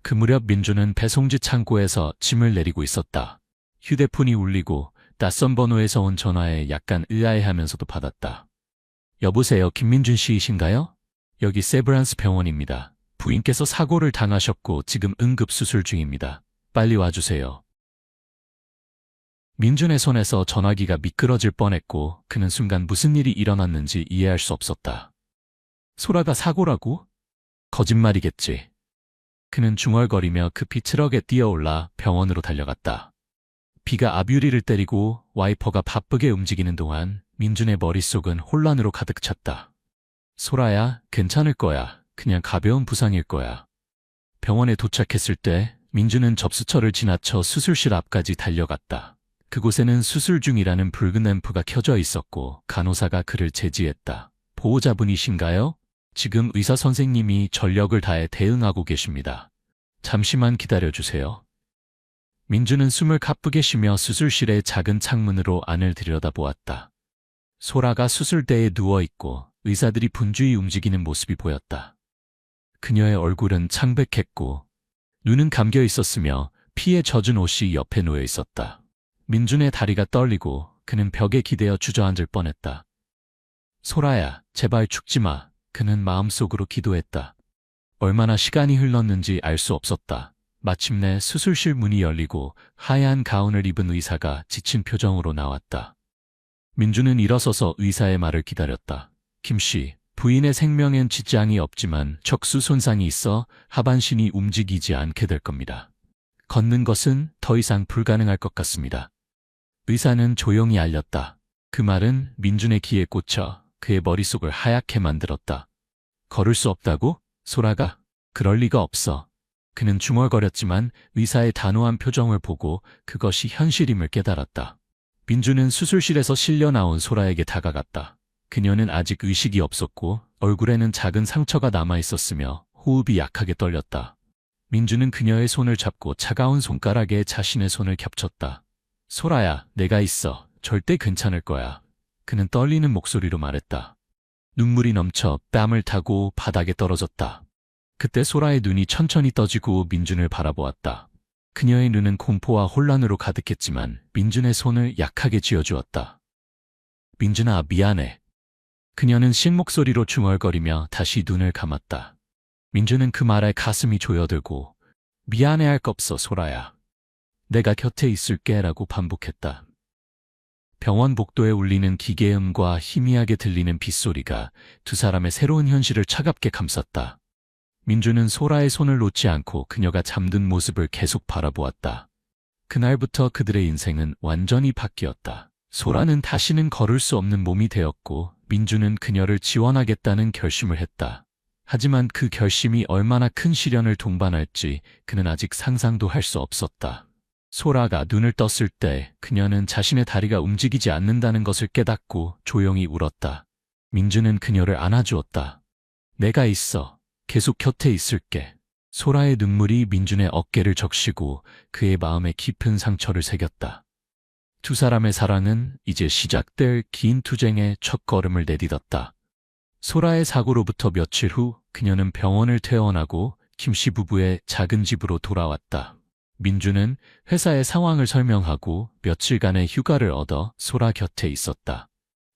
Speaker 1: 그 무렵 민주는 배송지 창고에서 짐을 내리고 있었다. 휴대폰이 울리고 낯선 번호에서 온 전화에 약간 의아해하면서도 받았다. 여보세요, 김민준 씨이신가요? 여기 세브란스 병원입니다. 부인께서 사고를 당하셨고 지금 응급수술 중입니다. 빨리 와주세요. 민준의 손에서 전화기가 미끄러질 뻔했고 그는 순간 무슨 일이 일어났는지 이해할 수 없었다. 소라가 사고라고? 거짓말이겠지. 그는 중얼거리며 급히 트럭에 뛰어올라 병원으로 달려갔다. 비가 앞유리를 때리고 와이퍼가 바쁘게 움직이는 동안 민준의 머릿속은 혼란으로 가득 찼다. 소라야, 괜찮을 거야. 그냥 가벼운 부상일 거야. 병원에 도착했을 때 민준은 접수처를 지나쳐 수술실 앞까지 달려갔다. 그곳에는 수술 중이라는 붉은 램프가 켜져 있었고 간호사가 그를 제지했다. 보호자분이신가요? 지금 의사 선생님이 전력을 다해 대응하고 계십니다. 잠시만 기다려주세요. 민주는 숨을 가쁘게 쉬며 수술실의 작은 창문으로 안을 들여다보았다. 소라가 수술대에 누워있고 의사들이 분주히 움직이는 모습이 보였다. 그녀의 얼굴은 창백했고 눈은 감겨 있었으며 피에 젖은 옷이 옆에 놓여 있었다. 민준의 다리가 떨리고 그는 벽에 기대어 주저앉을 뻔했다. 소라야, 제발 죽지 마. 그는 마음속으로 기도했다. 얼마나 시간이 흘렀는지 알 수 없었다. 마침내 수술실 문이 열리고 하얀 가운을 입은 의사가 지친 표정으로 나왔다. 민준은 일어서서 의사의 말을 기다렸다. 김 씨, 부인의 생명엔 지장이 없지만 척수 손상이 있어 하반신이 움직이지 않게 될 겁니다. 걷는 것은 더 이상 불가능할 것 같습니다. 의사는 조용히 알렸다. 그 말은 민준의 귀에 꽂혀 그의 머릿속을 하얗게 만들었다. 걸을 수 없다고? 소라가? 그럴 리가 없어. 그는 중얼거렸지만 의사의 단호한 표정을 보고 그것이 현실임을 깨달았다. 민준은 수술실에서 실려 나온 소라에게 다가갔다. 그녀는 아직 의식이 없었고 얼굴에는 작은 상처가 남아 있었으며 호흡이 약하게 떨렸다. 민준은 그녀의 손을 잡고 차가운 손가락에 자신의 손을 겹쳤다. 소라야, 내가 있어. 절대 괜찮을 거야. 그는 떨리는 목소리로 말했다. 눈물이 넘쳐 뺨을 타고 바닥에 떨어졌다. 그때 소라의 눈이 천천히 떠지고 민준을 바라보았다. 그녀의 눈은 공포와 혼란으로 가득했지만 민준의 손을 약하게 쥐어주었다. 민준아, 미안해. 그녀는 신 목소리로 중얼거리며 다시 눈을 감았다. 민준은 그 말에 가슴이 조여들고 미안해할 거 없어, 소라야. 내가 곁에 있을게 라고 반복했다. 병원 복도에 울리는 기계음과 희미하게 들리는 빗소리가 두 사람의 새로운 현실을 차갑게 감쌌다. 민준은 소라의 손을 놓지 않고 그녀가 잠든 모습을 계속 바라보았다. 그날부터 그들의 인생은 완전히 바뀌었다. 소라는 다시는 걸을 수 없는 몸이 되었고 민주는 그녀를 지원하겠다는 결심을 했다. 하지만 그 결심이 얼마나 큰 시련을 동반할지 그는 아직 상상도 할 수 없었다. 소라가 눈을 떴을 때 그녀는 자신의 다리가 움직이지 않는다는 것을 깨닫고 조용히 울었다. 민주는 그녀를 안아주었다. 내가 있어. 계속 곁에 있을게. 소라의 눈물이 민준의 어깨를 적시고 그의 마음에 깊은 상처를 새겼다. 두 사람의 사랑은 이제 시작될 긴 투쟁의 첫 걸음을 내딛었다. 소라의 사고로부터 며칠 후 그녀는 병원을 퇴원하고 김씨 부부의 작은 집으로 돌아왔다. 민주는 회사의 상황을 설명하고 며칠간의 휴가를 얻어 소라 곁에 있었다.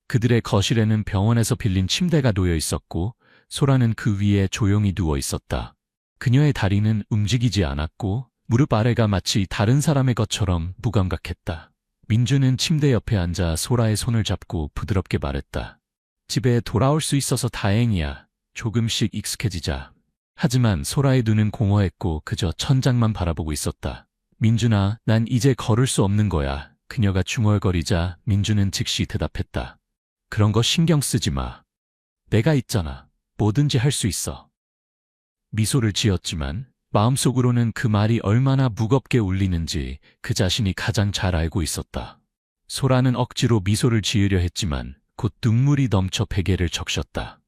Speaker 1: 그들의 거실에는 병원에서 빌린 침대가 놓여 있었고 소라는 그 위에 조용히 누워 있었다. 그녀의 다리는 움직이지 않았고 무릎 아래가 마치 다른 사람의 것처럼 무감각했다. 민주는 침대 옆에 앉아 소라의 손을 잡고 부드럽게 말했다. 집에 돌아올 수 있어서 다행이야. 조금씩 익숙해지자. 하지만 소라의 눈은 공허했고 그저 천장만 바라보고 있었다. 민준아, 난 이제 걸을 수 없는 거야. 그녀가 중얼거리자 민주는 즉시 대답했다. 그런 거 신경 쓰지 마. 내가 있잖아. 뭐든지 할 수 있어. 미소를 지었지만 마음속으로는 그 말이 얼마나 무겁게 울리는지 그 자신이 가장 잘 알고 있었다. 소라는 억지로 미소를 지으려 했지만 곧 눈물이 넘쳐 베개를 적셨다.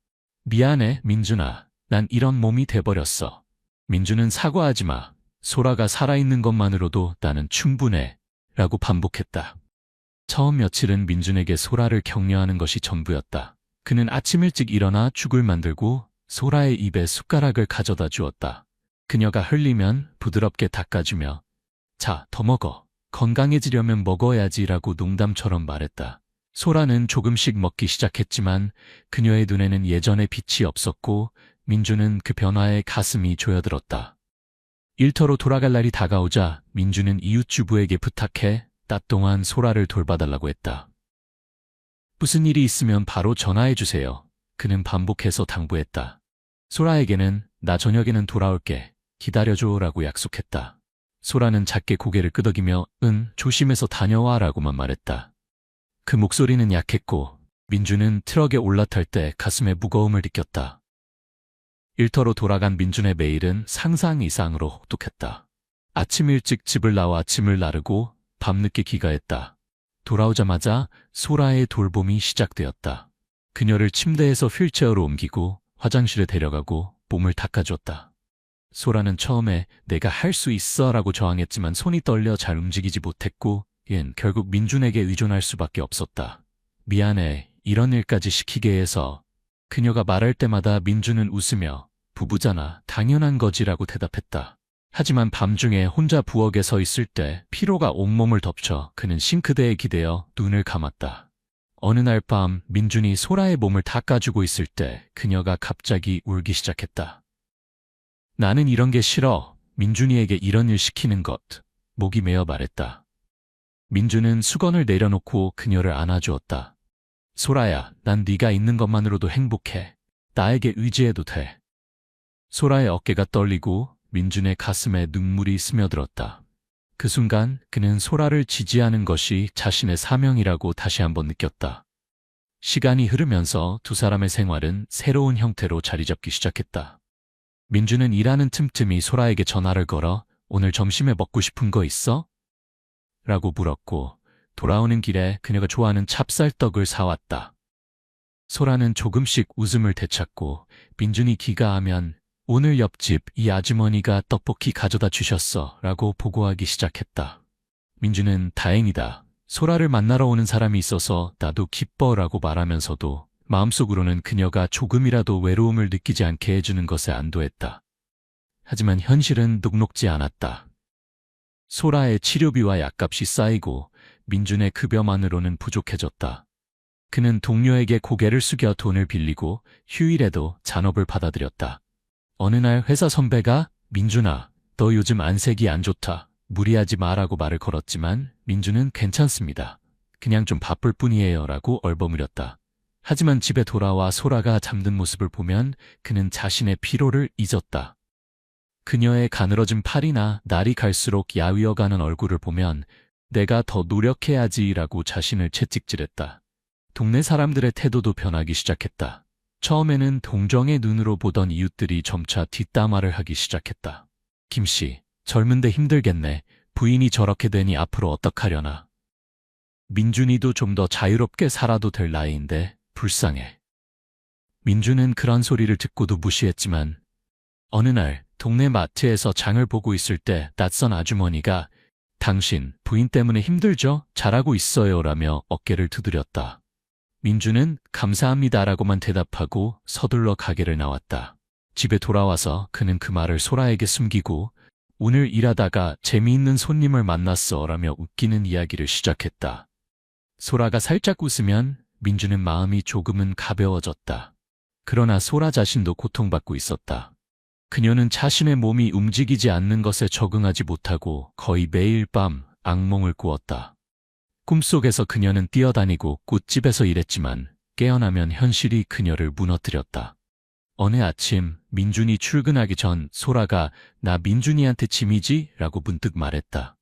Speaker 1: 미안해, 민준아. 난 이런 몸이 돼버렸어. 민주는 사과하지 마. 소라가 살아있는 것만으로도 나는 충분해. 라고 반복했다. 처음 며칠은 민준에게 소라를 격려하는 것이 전부였다. 그는 아침 일찍 일어나 죽을 만들고 소라의 입에 숟가락을 가져다 주었다. 그녀가 흘리면 부드럽게 닦아주며 자, 더 먹어. 건강해지려면 먹어야지라고 농담처럼 말했다. 소라는 조금씩 먹기 시작했지만 그녀의 눈에는 예전의 빛이 없었고 민주는 그 변화에 가슴이 조여들었다. 일터로 돌아갈 날이 다가오자 민주는 이웃주부에게 부탁해 낮 동안 소라를 돌봐달라고 했다. 무슨 일이 있으면 바로 전화해주세요. 그는 반복해서 당부했다. 소라에게는 나 저녁에는 돌아올게. 기다려줘라고 약속했다. 소라는 작게 고개를 끄덕이며 응, 조심해서 다녀와 라고만 말했다. 그 목소리는 약했고 민주는 트럭에 올라탈 때 가슴에 무거움을 느꼈다. 일터로 돌아간 민준의 매일은 상상 이상으로 혹독했다. 아침 일찍 집을 나와 짐을 나르고 밤늦게 귀가했다. 돌아오자마자 소라의 돌봄이 시작되었다. 그녀를 침대에서 휠체어로 옮기고 화장실에 데려가고 몸을 닦아줬다. 소라는 처음에 내가 할 수 있어 라고 저항했지만 손이 떨려 잘 움직이지 못했고 얜 결국 민준에게 의존할 수밖에 없었다. 미안해, 이런 일까지 시키게 해서. 그녀가 말할 때마다 민준은 웃으며 부부잖아, 당연한 거지라고 대답했다. 하지만 밤중에 혼자 부엌에 서 있을 때 피로가 온몸을 덮쳐 그는 싱크대에 기대어 눈을 감았다. 어느 날 밤 민준이 소라의 몸을 닦아주고 있을 때 그녀가 갑자기 울기 시작했다. 나는 이런 게 싫어. 민준이에게 이런 일 시키는 것. 목이 메어 말했다. 민준은 수건을 내려놓고 그녀를 안아주었다. 소라야, 난 네가 있는 것만으로도 행복해. 나에게 의지해도 돼. 소라의 어깨가 떨리고 민준의 가슴에 눈물이 스며들었다. 그 순간 그는 소라를 지지하는 것이 자신의 사명이라고 다시 한번 느꼈다. 시간이 흐르면서 두 사람의 생활은 새로운 형태로 자리 잡기 시작했다. 민준은 일하는 틈틈이 소라에게 전화를 걸어 오늘 점심에 먹고 싶은 거 있어? 라고 물었고 돌아오는 길에 그녀가 좋아하는 찹쌀떡을 사왔다. 소라는 조금씩 웃음을 되찾고 민준이 귀가하면 오늘 옆집 이 아주머니가 떡볶이 가져다 주셨어 라고 보고하기 시작했다. 민준은 다행이다. 소라를 만나러 오는 사람이 있어서 나도 기뻐 라고 말하면서도 마음속으로는 그녀가 조금이라도 외로움을 느끼지 않게 해주는 것에 안도했다. 하지만 현실은 녹록지 않았다. 소라의 치료비와 약값이 쌓이고 민준의 급여만으로는 부족해졌다. 그는 동료에게 고개를 숙여 돈을 빌리고 휴일에도 잔업을 받아들였다. 어느 날 회사 선배가 민준아, 너 요즘 안색이 안 좋다. 무리하지 마라고 말을 걸었지만 민준은 괜찮습니다. 그냥 좀 바쁠 뿐이에요 라고 얼버무렸다. 하지만 집에 돌아와 소라가 잠든 모습을 보면 그는 자신의 피로를 잊었다. 그녀의 가늘어진 팔이나 날이 갈수록 야위어가는 얼굴을 보면 내가 더 노력해야지라고 자신을 채찍질했다. 동네 사람들의 태도도 변하기 시작했다. 처음에는 동정의 눈으로 보던 이웃들이 점차 뒷담화를 하기 시작했다. 김씨, 젊은데 힘들겠네. 부인이 저렇게 되니 앞으로 어떡하려나. 민준이도 좀 더 자유롭게 살아도 될 나이인데 불쌍해. 민준은 그런 소리를 듣고도 무시했지만 어느 날 동네 마트에서 장을 보고 있을 때 낯선 아주머니가 당신 부인 때문에 힘들죠? 잘하고 있어요 라며 어깨를 두드렸다. 민준은 감사합니다라고만 대답하고 서둘러 가게를 나왔다. 집에 돌아와서 그는 그 말을 소라에게 숨기고 오늘 일하다가 재미있는 손님을 만났어 라며 웃기는 이야기를 시작했다. 소라가 살짝 웃으면 민준은 마음이 조금은 가벼워졌다. 그러나 소라 자신도 고통받고 있었다. 그녀는 자신의 몸이 움직이지 않는 것에 적응하지 못하고 거의 매일 밤 악몽을 꾸었다. 꿈속에서 그녀는 뛰어다니고 꽃집에서 일했지만 깨어나면 현실이 그녀를 무너뜨렸다. 어느 아침 민준이 출근하기 전 소라가 나 민준이한테 짐이지? 라고 문득 말했다.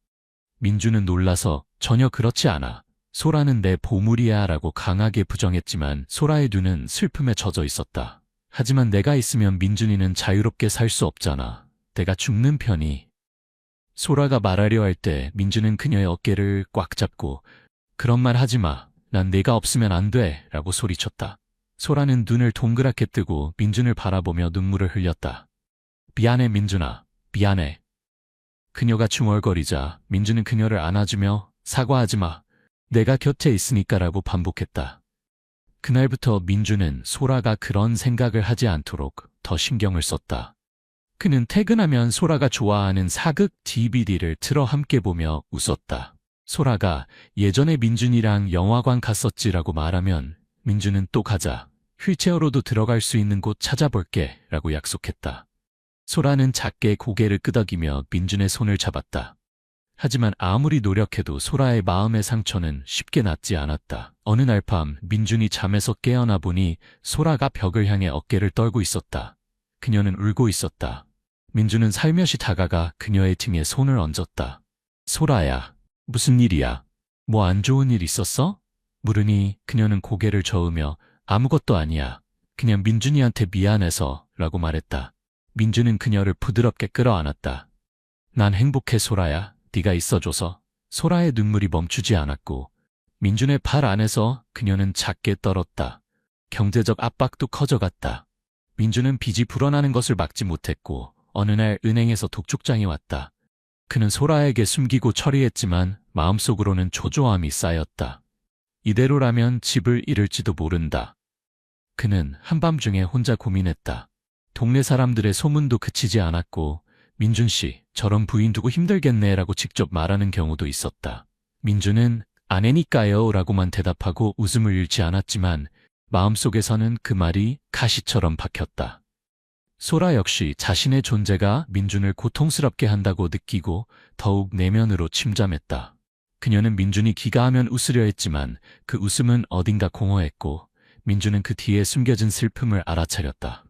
Speaker 1: 민준은 놀라서 전혀 그렇지 않아. 소라는 내 보물이야 라고 강하게 부정했지만 소라의 눈은 슬픔에 젖어 있었다. 하지만 내가 있으면 민준이는 자유롭게 살 수 없잖아. 내가 죽는 편이. 소라가 말하려 할 때 민준은 그녀의 어깨를 꽉 잡고 그런 말 하지 마. 난 네가 없으면 안 돼. 라고 소리쳤다. 소라는 눈을 동그랗게 뜨고 민준을 바라보며 눈물을 흘렸다. 미안해 민준아. 미안해. 그녀가 중얼거리자 민준은 그녀를 안아주며 사과하지 마. 내가 곁에 있으니까 라고 반복했다. 그날부터 민준은 소라가 그런 생각을 하지 않도록 더 신경을 썼다. 그는 퇴근하면 소라가 좋아하는 사극 DVD를 틀어 함께 보며 웃었다. 소라가 예전에 민준이랑 영화관 갔었지라고 말하면 민준은 또 가자. 휠체어로도 들어갈 수 있는 곳 찾아볼게 라고 약속했다. 소라는 작게 고개를 끄덕이며 민준의 손을 잡았다. 하지만 아무리 노력해도 소라의 마음의 상처는 쉽게 낫지 않았다. 어느 날 밤 민준이 잠에서 깨어나 보니 소라가 벽을 향해 어깨를 떨고 있었다. 그녀는 울고 있었다. 민준은 살며시 다가가 그녀의 등에 손을 얹었다. 소라야, 무슨 일이야? 뭐 안 좋은 일 있었어? 물으니 그녀는 고개를 저으며 아무것도 아니야. 그냥 민준이한테 미안해서 라고 말했다. 민준은 그녀를 부드럽게 끌어안았다. 난 행복해 소라야. 네가 있어줘서. 소라의 눈물이 멈추지 않았고 민준의 발 안에서 그녀는 작게 떨었다. 경제적 압박도 커져갔다. 민준은 빚이 불어나는 것을 막지 못했고 어느 날 은행에서 독촉장이 왔다. 그는 소라에게 숨기고 처리했지만 마음속으로는 초조함이 쌓였다. 이대로라면 집을 잃을지도 모른다. 그는 한밤중에 혼자 고민했다. 동네 사람들의 소문도 그치지 않았고 민준 씨, 저런 부인 두고 힘들겠네 라고 직접 말하는 경우도 있었다. 민준은 아내니까요 라고만 대답하고 웃음을 잃지 않았지만 마음속에서는 그 말이 가시처럼 박혔다. 소라 역시 자신의 존재가 민준을 고통스럽게 한다고 느끼고 더욱 내면으로 침잠했다. 그녀는 민준이 기가하면 웃으려 했지만 그 웃음은 어딘가 공허했고 민준은 그 뒤에 숨겨진 슬픔을 알아차렸다.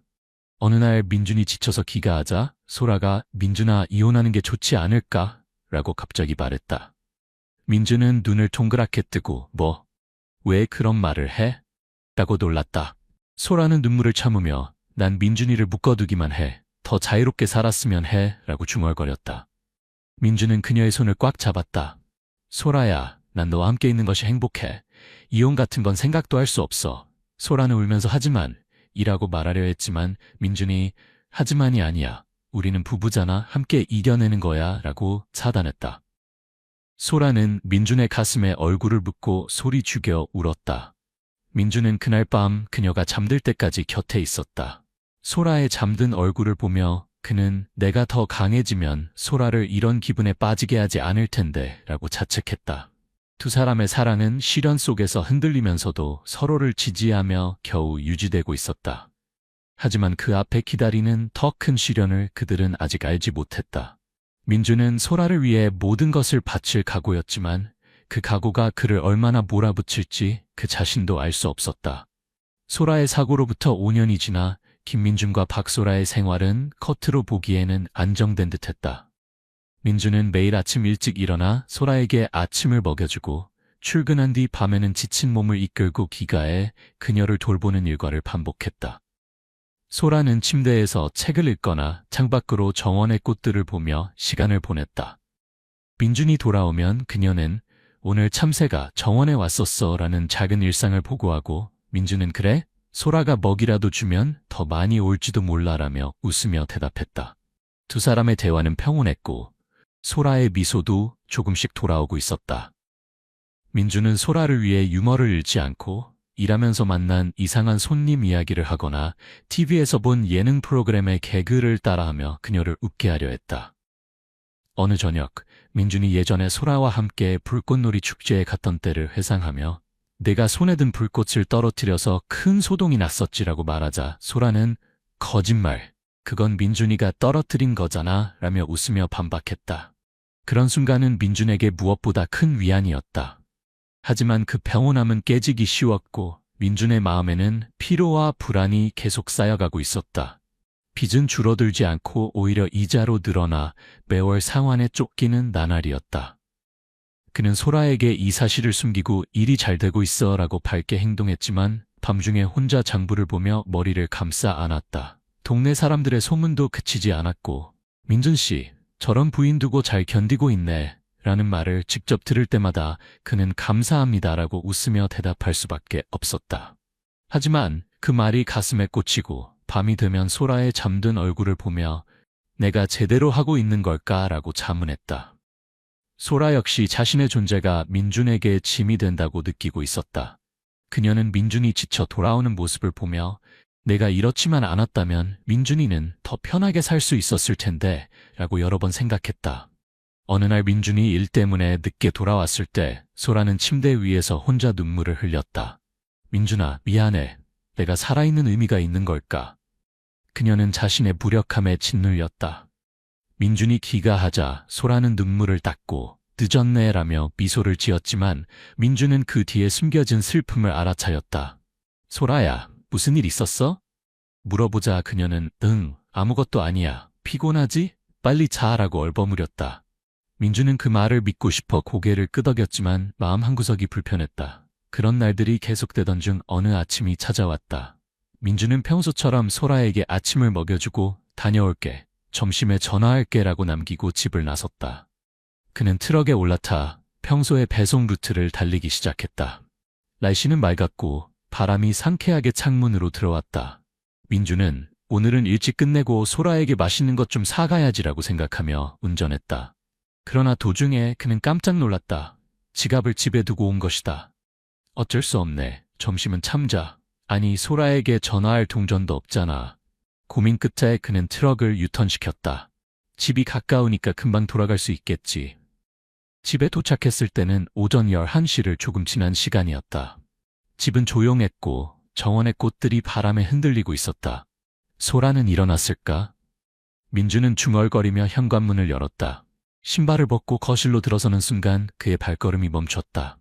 Speaker 1: 어느 날 민준이 지쳐서 기가하자 소라가 민준아 이혼하는 게 좋지 않을까? 라고 갑자기 말했다. 민준은 눈을 동그랗게 뜨고 뭐? 왜 그런 말을 해? 라고 놀랐다. 소라는 눈물을 참으며 난 민준이를 묶어두기만 해. 더 자유롭게 살았으면 해. 라고 중얼거렸다. 민준은 그녀의 손을 꽉 잡았다. 소라야, 난 너와 함께 있는 것이 행복해. 이혼 같은 건 생각도 할 수 없어. 소라는 울면서 하지만 이라고 말하려 했지만 민준이 하지만이 아니야. 우리는 부부잖아. 함께 이겨내는 거야. 라고 차단했다. 소라는 민준의 가슴에 얼굴을 묻고 소리 죽여 울었다. 민준은 그날 밤 그녀가 잠들 때까지 곁에 있었다. 소라의 잠든 얼굴을 보며 그는 내가 더 강해지면 소라를 이런 기분에 빠지게 하지 않을 텐데 라고 자책했다. 두 사람의 사랑은 시련 속에서 흔들리면서도 서로를 지지하며 겨우 유지되고 있었다. 하지만 그 앞에 기다리는 더 큰 시련을 그들은 아직 알지 못했다. 민준은 소라를 위해 모든 것을 바칠 각오였지만 그 각오가 그를 얼마나 몰아붙일지 그 자신도 알 수 없었다. 소라의 사고로부터 5년이 지나 김민준과 박소라의 생활은 겉으로 보기에는 안정된 듯했다. 민준은 매일 아침 일찍 일어나 소라에게 아침을 먹여주고 출근한 뒤 밤에는 지친 몸을 이끌고 기가해 그녀를 돌보는 일과를 반복했다. 소라는 침대에서 책을 읽거나 창밖으로 정원의 꽃들을 보며 시간을 보냈다. 민준이 돌아오면 그녀는 오늘 참새가 정원에 왔었어 라는 작은 일상을 보고하고 민준은 그래? 소라가 먹이라도 주면 더 많이 올지도 몰라라며 웃으며 대답했다. 두 사람의 대화는 평온했고 소라의 미소도 조금씩 돌아오고 있었다. 민준은 소라를 위해 유머를 잃지 않고 일하면서 만난 이상한 손님 이야기를 하거나 TV에서 본 예능 프로그램의 개그를 따라하며 그녀를 웃게 하려 했다. 어느 저녁, 민준이 예전에 소라와 함께 불꽃놀이 축제에 갔던 때를 회상하며 내가 손에 든 불꽃을 떨어뜨려서 큰 소동이 났었지라고 말하자 소라는 거짓말, 그건 민준이가 떨어뜨린 거잖아 라며 웃으며 반박했다. 그런 순간은 민준에게 무엇보다 큰 위안이었다. 하지만 그 평온함은 깨지기 쉬웠고 민준의 마음에는 피로와 불안이 계속 쌓여가고 있었다. 빚은 줄어들지 않고 오히려 이자로 늘어나 매월 상환에 쫓기는 나날이었다. 그는 소라에게 이 사실을 숨기고 일이 잘 되고 있어 라고 밝게 행동했지만 밤중에 혼자 장부를 보며 머리를 감싸 안았다. 동네 사람들의 소문도 그치지 않았고 민준 씨, 저런 부인 두고 잘 견디고 있네 라는 말을 직접 들을 때마다 그는 감사합니다 라고 웃으며 대답할 수밖에 없었다. 하지만 그 말이 가슴에 꽂히고 밤이 되면 소라의 잠든 얼굴을 보며 내가 제대로 하고 있는 걸까 라고 자문했다. 소라 역시 자신의 존재가 민준에게 짐이 된다고 느끼고 있었다. 그녀는 민준이 지쳐 돌아오는 모습을 보며 내가 이렇지만 않았다면 민준이는 더 편하게 살 수 있었을 텐데 라고 여러 번 생각했다. 어느 날 민준이 일 때문에 늦게 돌아왔을 때 소라는 침대 위에서 혼자 눈물을 흘렸다. 민준아, 미안해. 내가 살아있는 의미가 있는 걸까? 그녀는 자신의 무력함에 짓눌렸다. 민준이 귀가하자 소라는 눈물을 닦고 늦었네 라며 미소를 지었지만 민준은 그 뒤에 숨겨진 슬픔을 알아차렸다. 소라야, 무슨 일 있었어? 물어보자 그녀는 응, 아무것도 아니야. 피곤하지? 빨리 자라고 얼버무렸다. 민준은 그 말을 믿고 싶어 고개를 끄덕였지만 마음 한구석이 불편했다. 그런 날들이 계속되던 중 어느 아침이 찾아왔다. 민준은 평소처럼 소라에게 아침을 먹여주고 다녀올게, 점심에 전화할게 라고 남기고 집을 나섰다. 그는 트럭에 올라타 평소의 배송 루트를 달리기 시작했다. 날씨는 맑았고 바람이 상쾌하게 창문으로 들어왔다. 민준은 오늘은 일찍 끝내고 소라에게 맛있는 것 좀 사가야지라고 생각하며 운전했다. 그러나 도중에 그는 깜짝 놀랐다. 지갑을 집에 두고 온 것이다. 어쩔 수 없네. 점심은 참자. 아니, 소라에게 전화할 동전도 없잖아. 고민 끝에 그는 트럭을 유턴시켰다. 집이 가까우니까 금방 돌아갈 수 있겠지. 집에 도착했을 때는 오전 11시를 조금 지난 시간이었다. 집은 조용했고 정원의 꽃들이 바람에 흔들리고 있었다. 소라는 일어났을까? 민준은 중얼거리며 현관문을 열었다. 신발을 벗고 거실로 들어서는 순간 그의 발걸음이 멈췄다.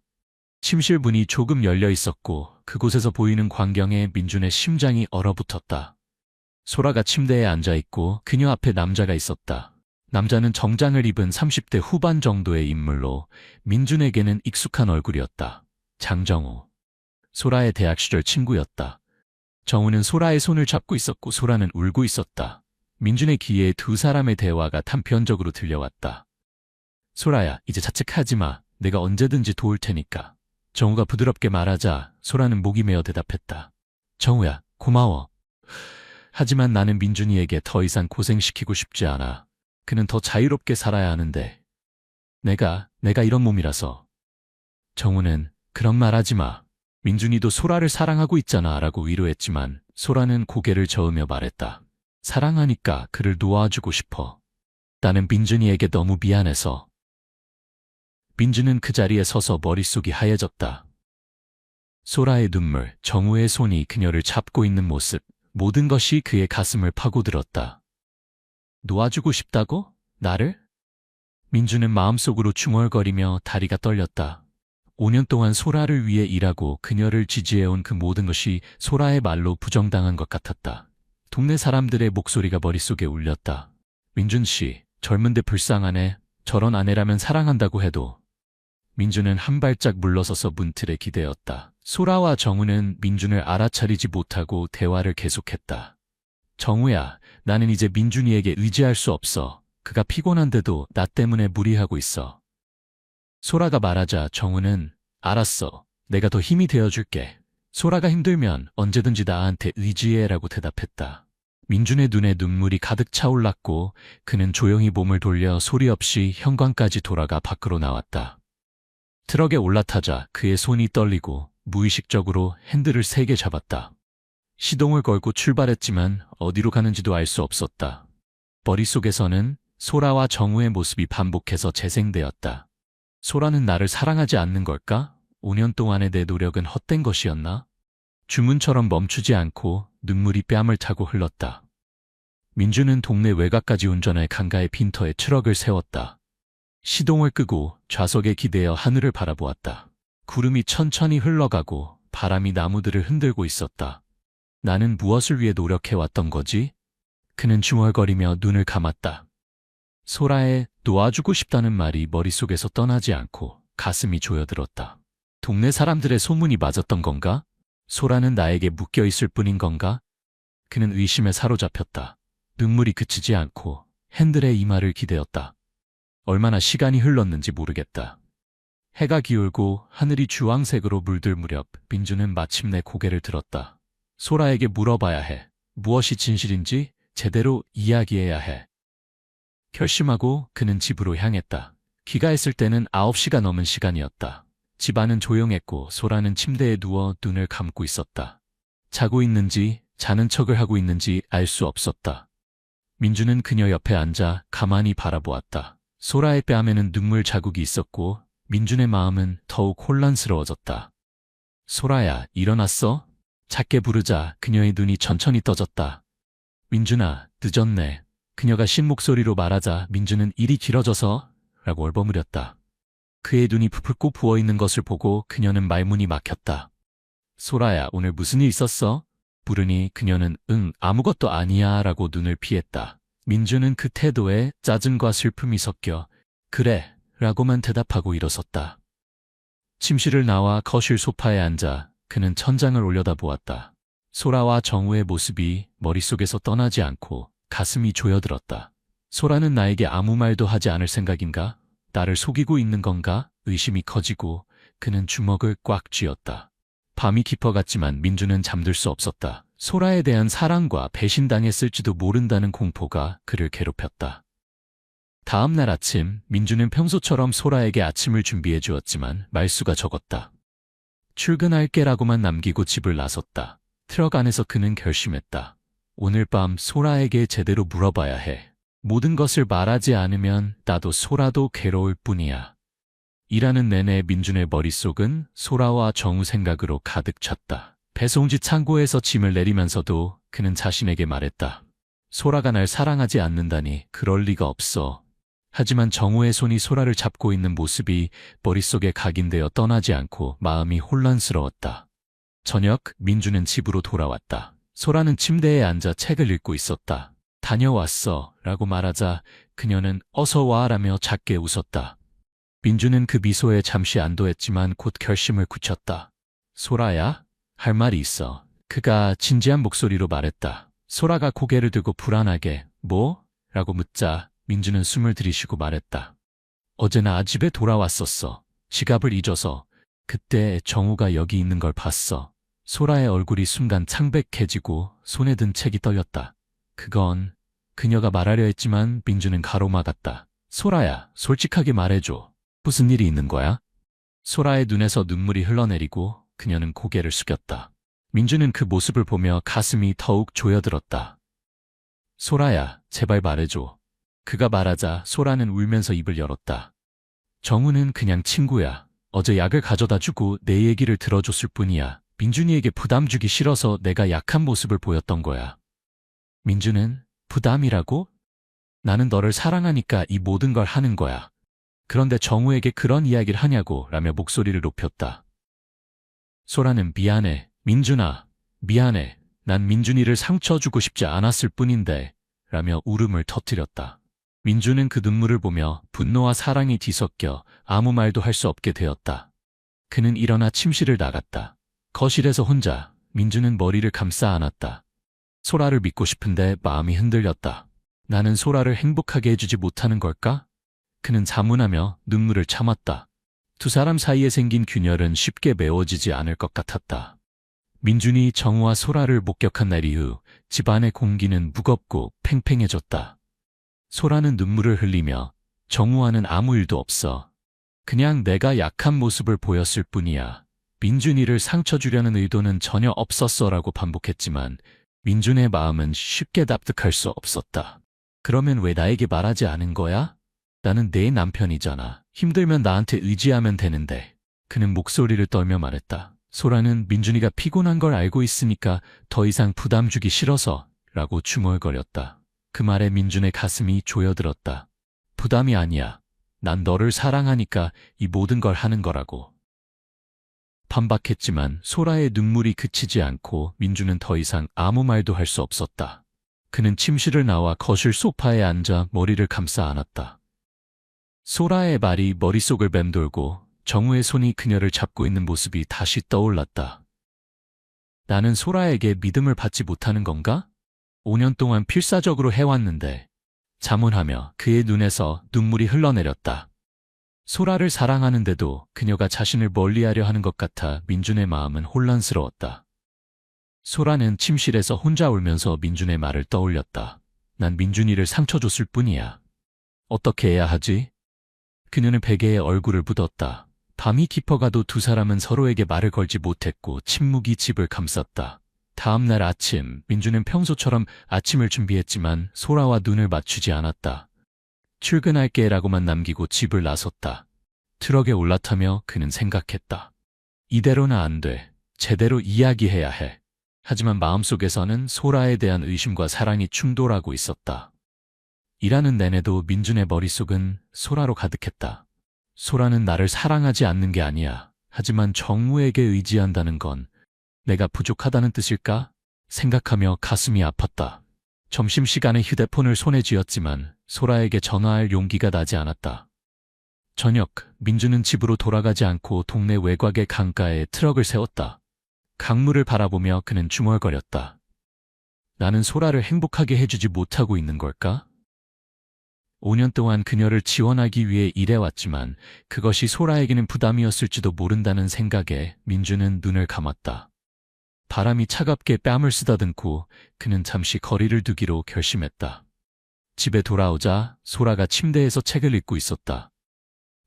Speaker 1: 침실 문이 조금 열려 있었고 그곳에서 보이는 광경에 민준의 심장이 얼어붙었다. 소라가 침대에 앉아있고 그녀 앞에 남자가 있었다. 남자는 정장을 입은 30대 후반 정도의 인물로 민준에게는 익숙한 얼굴이었다. 장정우. 소라의 대학 시절 친구였다. 정우는 소라의 손을 잡고 있었고 소라는 울고 있었다. 민준의 귀에 두 사람의 대화가 단편적으로 들려왔다. 소라야, 이제 자책하지 마. 내가 언제든지 도울 테니까. 정우가 부드럽게 말하자 소라는 목이 메어 대답했다. 정우야, 고마워. 하지만 나는 민준이에게 더 이상 고생시키고 싶지 않아. 그는 더 자유롭게 살아야 하는데. 내가 이런 몸이라서. 정우는 그런 말 하지 마. 민준이도 소라를 사랑하고 있잖아 라고 위로했지만 소라는 고개를 저으며 말했다. 사랑하니까 그를 놓아주고 싶어. 나는 민준이에게 너무 미안해서. 민준은 그 자리에 서서 머릿속이 하얘졌다. 소라의 눈물, 정우의 손이 그녀를 잡고 있는 모습, 모든 것이 그의 가슴을 파고들었다. 놓아주고 싶다고? 나를? 민준은 마음속으로 중얼거리며 다리가 떨렸다. 5년 동안 소라를 위해 일하고 그녀를 지지해온 그 모든 것이 소라의 말로 부정당한 것 같았다. 동네 사람들의 목소리가 머릿속에 울렸다. 민준 씨, 젊은데 불쌍하네. 저런 아내라면 사랑한다고 해도. 민준은 한 발짝 물러서서 문틀에 기대었다. 소라와 정우는 민준을 알아차리지 못하고 대화를 계속했다. 정우야, 나는 이제 민준이에게 의지할 수 없어. 그가 피곤한데도 나 때문에 무리하고 있어. 소라가 말하자 정우는 알았어. 내가 더 힘이 되어줄게. 소라가 힘들면 언제든지 나한테 의지해라고 대답했다. 민준의 눈에 눈물이 가득 차올랐고 그는 조용히 몸을 돌려 소리 없이 현관까지 돌아가 밖으로 나왔다. 트럭에 올라타자 그의 손이 떨리고 무의식적으로 핸들을 세게 잡았다. 시동을 걸고 출발했지만 어디로 가는지도 알 수 없었다. 머릿속에서는 소라와 정우의 모습이 반복해서 재생되었다. 소라는 나를 사랑하지 않는 걸까? 5년 동안의 내 노력은 헛된 것이었나? 주문처럼 멈추지 않고 눈물이 뺨을 타고 흘렀다. 민준은 동네 외곽까지 운전해 강가의 빈터에 트럭을 세웠다. 시동을 끄고 좌석에 기대어 하늘을 바라보았다. 구름이 천천히 흘러가고 바람이 나무들을 흔들고 있었다. 나는 무엇을 위해 노력해왔던 거지? 그는 중얼거리며 눈을 감았다. 소라의 놓아주고 싶다는 말이 머릿속에서 떠나지 않고 가슴이 조여들었다. 동네 사람들의 소문이 맞았던 건가? 소라는 나에게 묶여있을 뿐인 건가? 그는 의심에 사로잡혔다. 눈물이 그치지 않고 핸들에 이마를 기대었다. 얼마나 시간이 흘렀는지 모르겠다. 해가 기울고 하늘이 주황색으로 물들 무렵 민준은 마침내 고개를 들었다. 소라에게 물어봐야 해. 무엇이 진실인지 제대로 이야기해야 해. 결심하고 그는 집으로 향했다. 귀가했을 때는 9시가 넘은 시간이었다. 집안은 조용했고 소라는 침대에 누워 눈을 감고 있었다. 자고 있는지 자는 척을 하고 있는지 알 수 없었다. 민준은 그녀 옆에 앉아 가만히 바라보았다. 소라의 뺨에는 눈물 자국이 있었고 민준의 마음은 더욱 혼란스러워졌다. 소라야, 일어났어? 작게 부르자 그녀의 눈이 천천히 떠졌다. 민준아, 늦었네. 그녀가 쉰 목소리로 말하자 민준은 일이 길어져서 라고 얼버무렸다. 그의 눈이 부풀고 부어있는 것을 보고 그녀는 말문이 막혔다. 소라야, 오늘 무슨 일 있었어? 부르니 그녀는 아무것도 아니야 라고 눈을 피했다. 민준은 그 태도에 짜증과 슬픔이 섞여 그래 라고만 대답하고 일어섰다. 침실을 나와 거실 소파에 앉아 그는 천장을 올려다보았다. 소라와 정우의 모습이 머릿속에서 떠나지 않고 가슴이 조여들었다. 소라는 나에게 아무 말도 하지 않을 생각인가? 나를 속이고 있는 건가? 의심이 커지고 그는 주먹을 꽉 쥐었다. 밤이 깊어갔지만 민준은 잠들 수 없었다. 소라에 대한 사랑과 배신당했을지도 모른다는 공포가 그를 괴롭혔다. 다음 날 아침 민준은 평소처럼 소라에게 아침을 준비해 주었지만 말수가 적었다. 출근할게라고만 남기고 집을 나섰다. 트럭 안에서 그는 결심했다. 오늘 밤 소라에게 제대로 물어봐야 해. 모든 것을 말하지 않으면 나도 소라도 괴로울 뿐이야. 일하는 내내 민준의 머릿속은 소라와 정우 생각으로 가득 찼다. 배송지 창고에서 짐을 내리면서도 그는 자신에게 말했다. 소라가 날 사랑하지 않는다니 그럴 리가 없어. 하지만 정우의 손이 소라를 잡고 있는 모습이 머릿속에 각인되어 떠나지 않고 마음이 혼란스러웠다. 저녁 민준은 집으로 돌아왔다. 소라는 침대에 앉아 책을 읽고 있었다. 다녀왔어 라고 말하자 그녀는 어서 와라며 작게 웃었다. 민준은 그 미소에 잠시 안도했지만 곧 결심을 굳혔다. 소라야? 할 말이 있어. 그가 진지한 목소리로 말했다. 소라가 고개를 들고 불안하게 뭐? 라고 묻자 민준은 숨을 들이쉬고 말했다. 어제 나 집에 돌아왔었어. 지갑을 잊어서. 그때 정우가 여기 있는 걸 봤어. 소라의 얼굴이 순간 창백해지고 손에 든 책이 떨렸다. 그건 그녀가 말하려 했지만 민준은 가로막았다. 소라야, 솔직하게 말해줘. 무슨 일이 있는 거야? 소라의 눈에서 눈물이 흘러내리고 그녀는 고개를 숙였다. 민준은 그 모습을 보며 가슴이 더욱 조여들었다. 소라야, 제발 말해줘. 그가 말하자 소라는 울면서 입을 열었다. 정우는 그냥 친구야. 어제 약을 가져다 주고 내 얘기를 들어줬을 뿐이야. 민준이에게 부담 주기 싫어서 내가 약한 모습을 보였던 거야. 민준은 부담이라고? 나는 너를 사랑하니까 이 모든 걸 하는 거야. 그런데 정우에게 그런 이야기를 하냐고 라며 목소리를 높였다. 소라는 미안해. 민준아, 미안해. 난 민준이를 상처 주고 싶지 않았을 뿐인데 라며 울음을 터뜨렸다. 민준은 그 눈물을 보며 분노와 사랑이 뒤섞여 아무 말도 할 수 없게 되었다. 그는 일어나 침실을 나갔다. 거실에서 혼자 민준은 머리를 감싸 안았다. 소라를 믿고 싶은데 마음이 흔들렸다. 나는 소라를 행복하게 해주지 못하는 걸까? 그는 자문하며 눈물을 참았다. 두 사람 사이에 생긴 균열은 쉽게 메워지지 않을 것 같았다. 민준이 정우와 소라를 목격한 날 이후 집안의 공기는 무겁고 팽팽해졌다. 소라는 눈물을 흘리며 정우와는 아무 일도 없어. 그냥 내가 약한 모습을 보였을 뿐이야. 민준이를 상처 주려는 의도는 전혀 없었어라고 반복했지만 민준의 마음은 쉽게 납득할 수 없었다. 그러면 왜 나에게 말하지 않은 거야? 나는 내 남편이잖아. 힘들면 나한테 의지하면 되는데. 그는 목소리를 떨며 말했다. 소라는 민준이가 피곤한 걸 알고 있으니까 더 이상 부담 주기 싫어서 라고 중얼거렸다. 그 말에 민준의 가슴이 조여들었다. 부담이 아니야. 난 너를 사랑하니까 이 모든 걸 하는 거라고. 반박했지만 소라의 눈물이 그치지 않고 민준은 더 이상 아무 말도 할 수 없었다. 그는 침실을 나와 거실 소파에 앉아 머리를 감싸 안았다. 소라의 말이 머릿속을 맴돌고 정우의 손이 그녀를 잡고 있는 모습이 다시 떠올랐다. 나는 소라에게 믿음을 받지 못하는 건가? 5년 동안 필사적으로 해왔는데 자문하며 그의 눈에서 눈물이 흘러내렸다. 소라를 사랑하는데도 그녀가 자신을 멀리하려 하는 것 같아 민준의 마음은 혼란스러웠다. 소라는 침실에서 혼자 울면서 민준의 말을 떠올렸다. 난 민준이를 상처 줬을 뿐이야. 어떻게 해야 하지? 그녀는 베개에 얼굴을 묻었다. 밤이 깊어가도 두 사람은 서로에게 말을 걸지 못했고 침묵이 집을 감쌌다. 다음 날 아침, 민준은 평소처럼 아침을 준비했지만 소라와 눈을 맞추지 않았다. 출근할게라고만 남기고 집을 나섰다. 트럭에 올라타며 그는 생각했다. 이대로는 안 돼. 제대로 이야기해야 해. 하지만 마음속에서는 소라에 대한 의심과 사랑이 충돌하고 있었다. 일하는 내내도 민준의 머릿속은 소라로 가득했다. 소라는 나를 사랑하지 않는 게 아니야. 하지만 정우에게 의지한다는 건 내가 부족하다는 뜻일까? 생각하며 가슴이 아팠다. 점심시간에 휴대폰을 손에 쥐었지만 소라에게 전화할 용기가 나지 않았다. 저녁, 민준은 집으로 돌아가지 않고 동네 외곽의 강가에 트럭을 세웠다. 강물을 바라보며 그는 중얼거렸다. 나는 소라를 행복하게 해주지 못하고 있는 걸까? 5년 동안 그녀를 지원하기 위해 일해왔지만 그것이 소라에게는 부담이었을지도 모른다는 생각에 민준은 눈을 감았다. 바람이 차갑게 뺨을 쓰다듬고 그는 잠시 거리를 두기로 결심했다. 집에 돌아오자 소라가 침대에서 책을 읽고 있었다.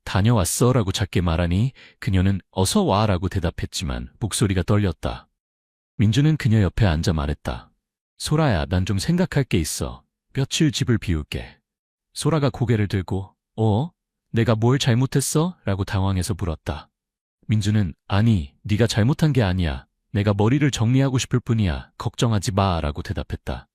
Speaker 1: 다녀왔어 라고 작게 말하니 그녀는 어서 와 라고 대답했지만 목소리가 떨렸다. 민준은 그녀 옆에 앉아 말했다. 소라야, 난 좀 생각할 게 있어. 며칠 집을 비울게. 소라가 고개를 들고 내가 뭘 잘못했어? 라고 당황해서 물었다. 민준은 아니, 네가 잘못한 게 아니야. 내가 머리를 정리하고 싶을 뿐이야. 걱정하지 마 라고 대답했다.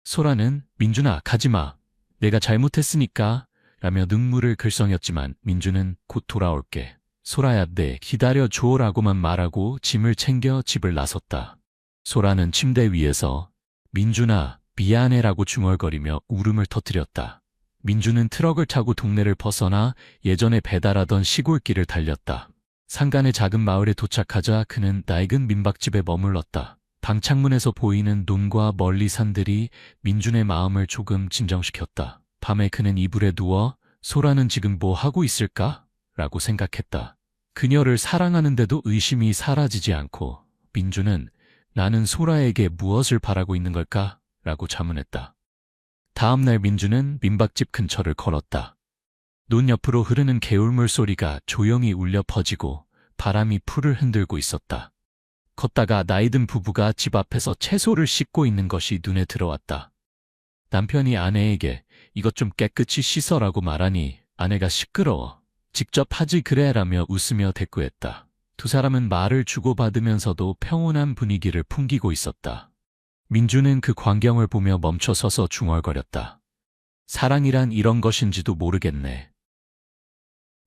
Speaker 1: 소라는 민준아, 가지마. 내가 잘못했으니까 라며 눈물을 글썽였지만 민준은 곧 돌아올게. 소라야, 네, 기다려줘 라고만 말하고 짐을 챙겨 집을 나섰다. 소라는 침대 위에서 민준아, 미안해 라고 중얼거리며 울음을 터뜨렸다. 민준은 트럭을 타고 동네를 벗어나 예전에 배달하던 시골길을 달렸다. 산간의 작은 마을에 도착하자 그는 낡은 민박집에 머물렀다. 방창문에서 보이는 논과 멀리 산들이 민준의 마음을 조금 진정시켰다. 밤에 그는 이불에 누워 소라는 지금 뭐 하고 있을까? 라고 생각했다. 그녀를 사랑하는데도 의심이 사라지지 않고 민준은 나는 소라에게 무엇을 바라고 있는 걸까? 라고 자문했다. 다음 날 민준은 민박집 근처를 걸었다. 논 옆으로 흐르는 개울물 소리가 조용히 울려 퍼지고 바람이 풀을 흔들고 있었다. 걷다가 나이든 부부가 집 앞에서 채소를 씻고 있는 것이 눈에 들어왔다. 남편이 아내에게 이것 좀 깨끗이 씻어라고 말하니 아내가 시끄러워. 직접 하지 그래라며 웃으며 대꾸했다. 두 사람은 말을 주고받으면서도 평온한 분위기를 풍기고 있었다. 민준은 그 광경을 보며 멈춰서서 중얼거렸다. 사랑이란 이런 것인지도 모르겠네.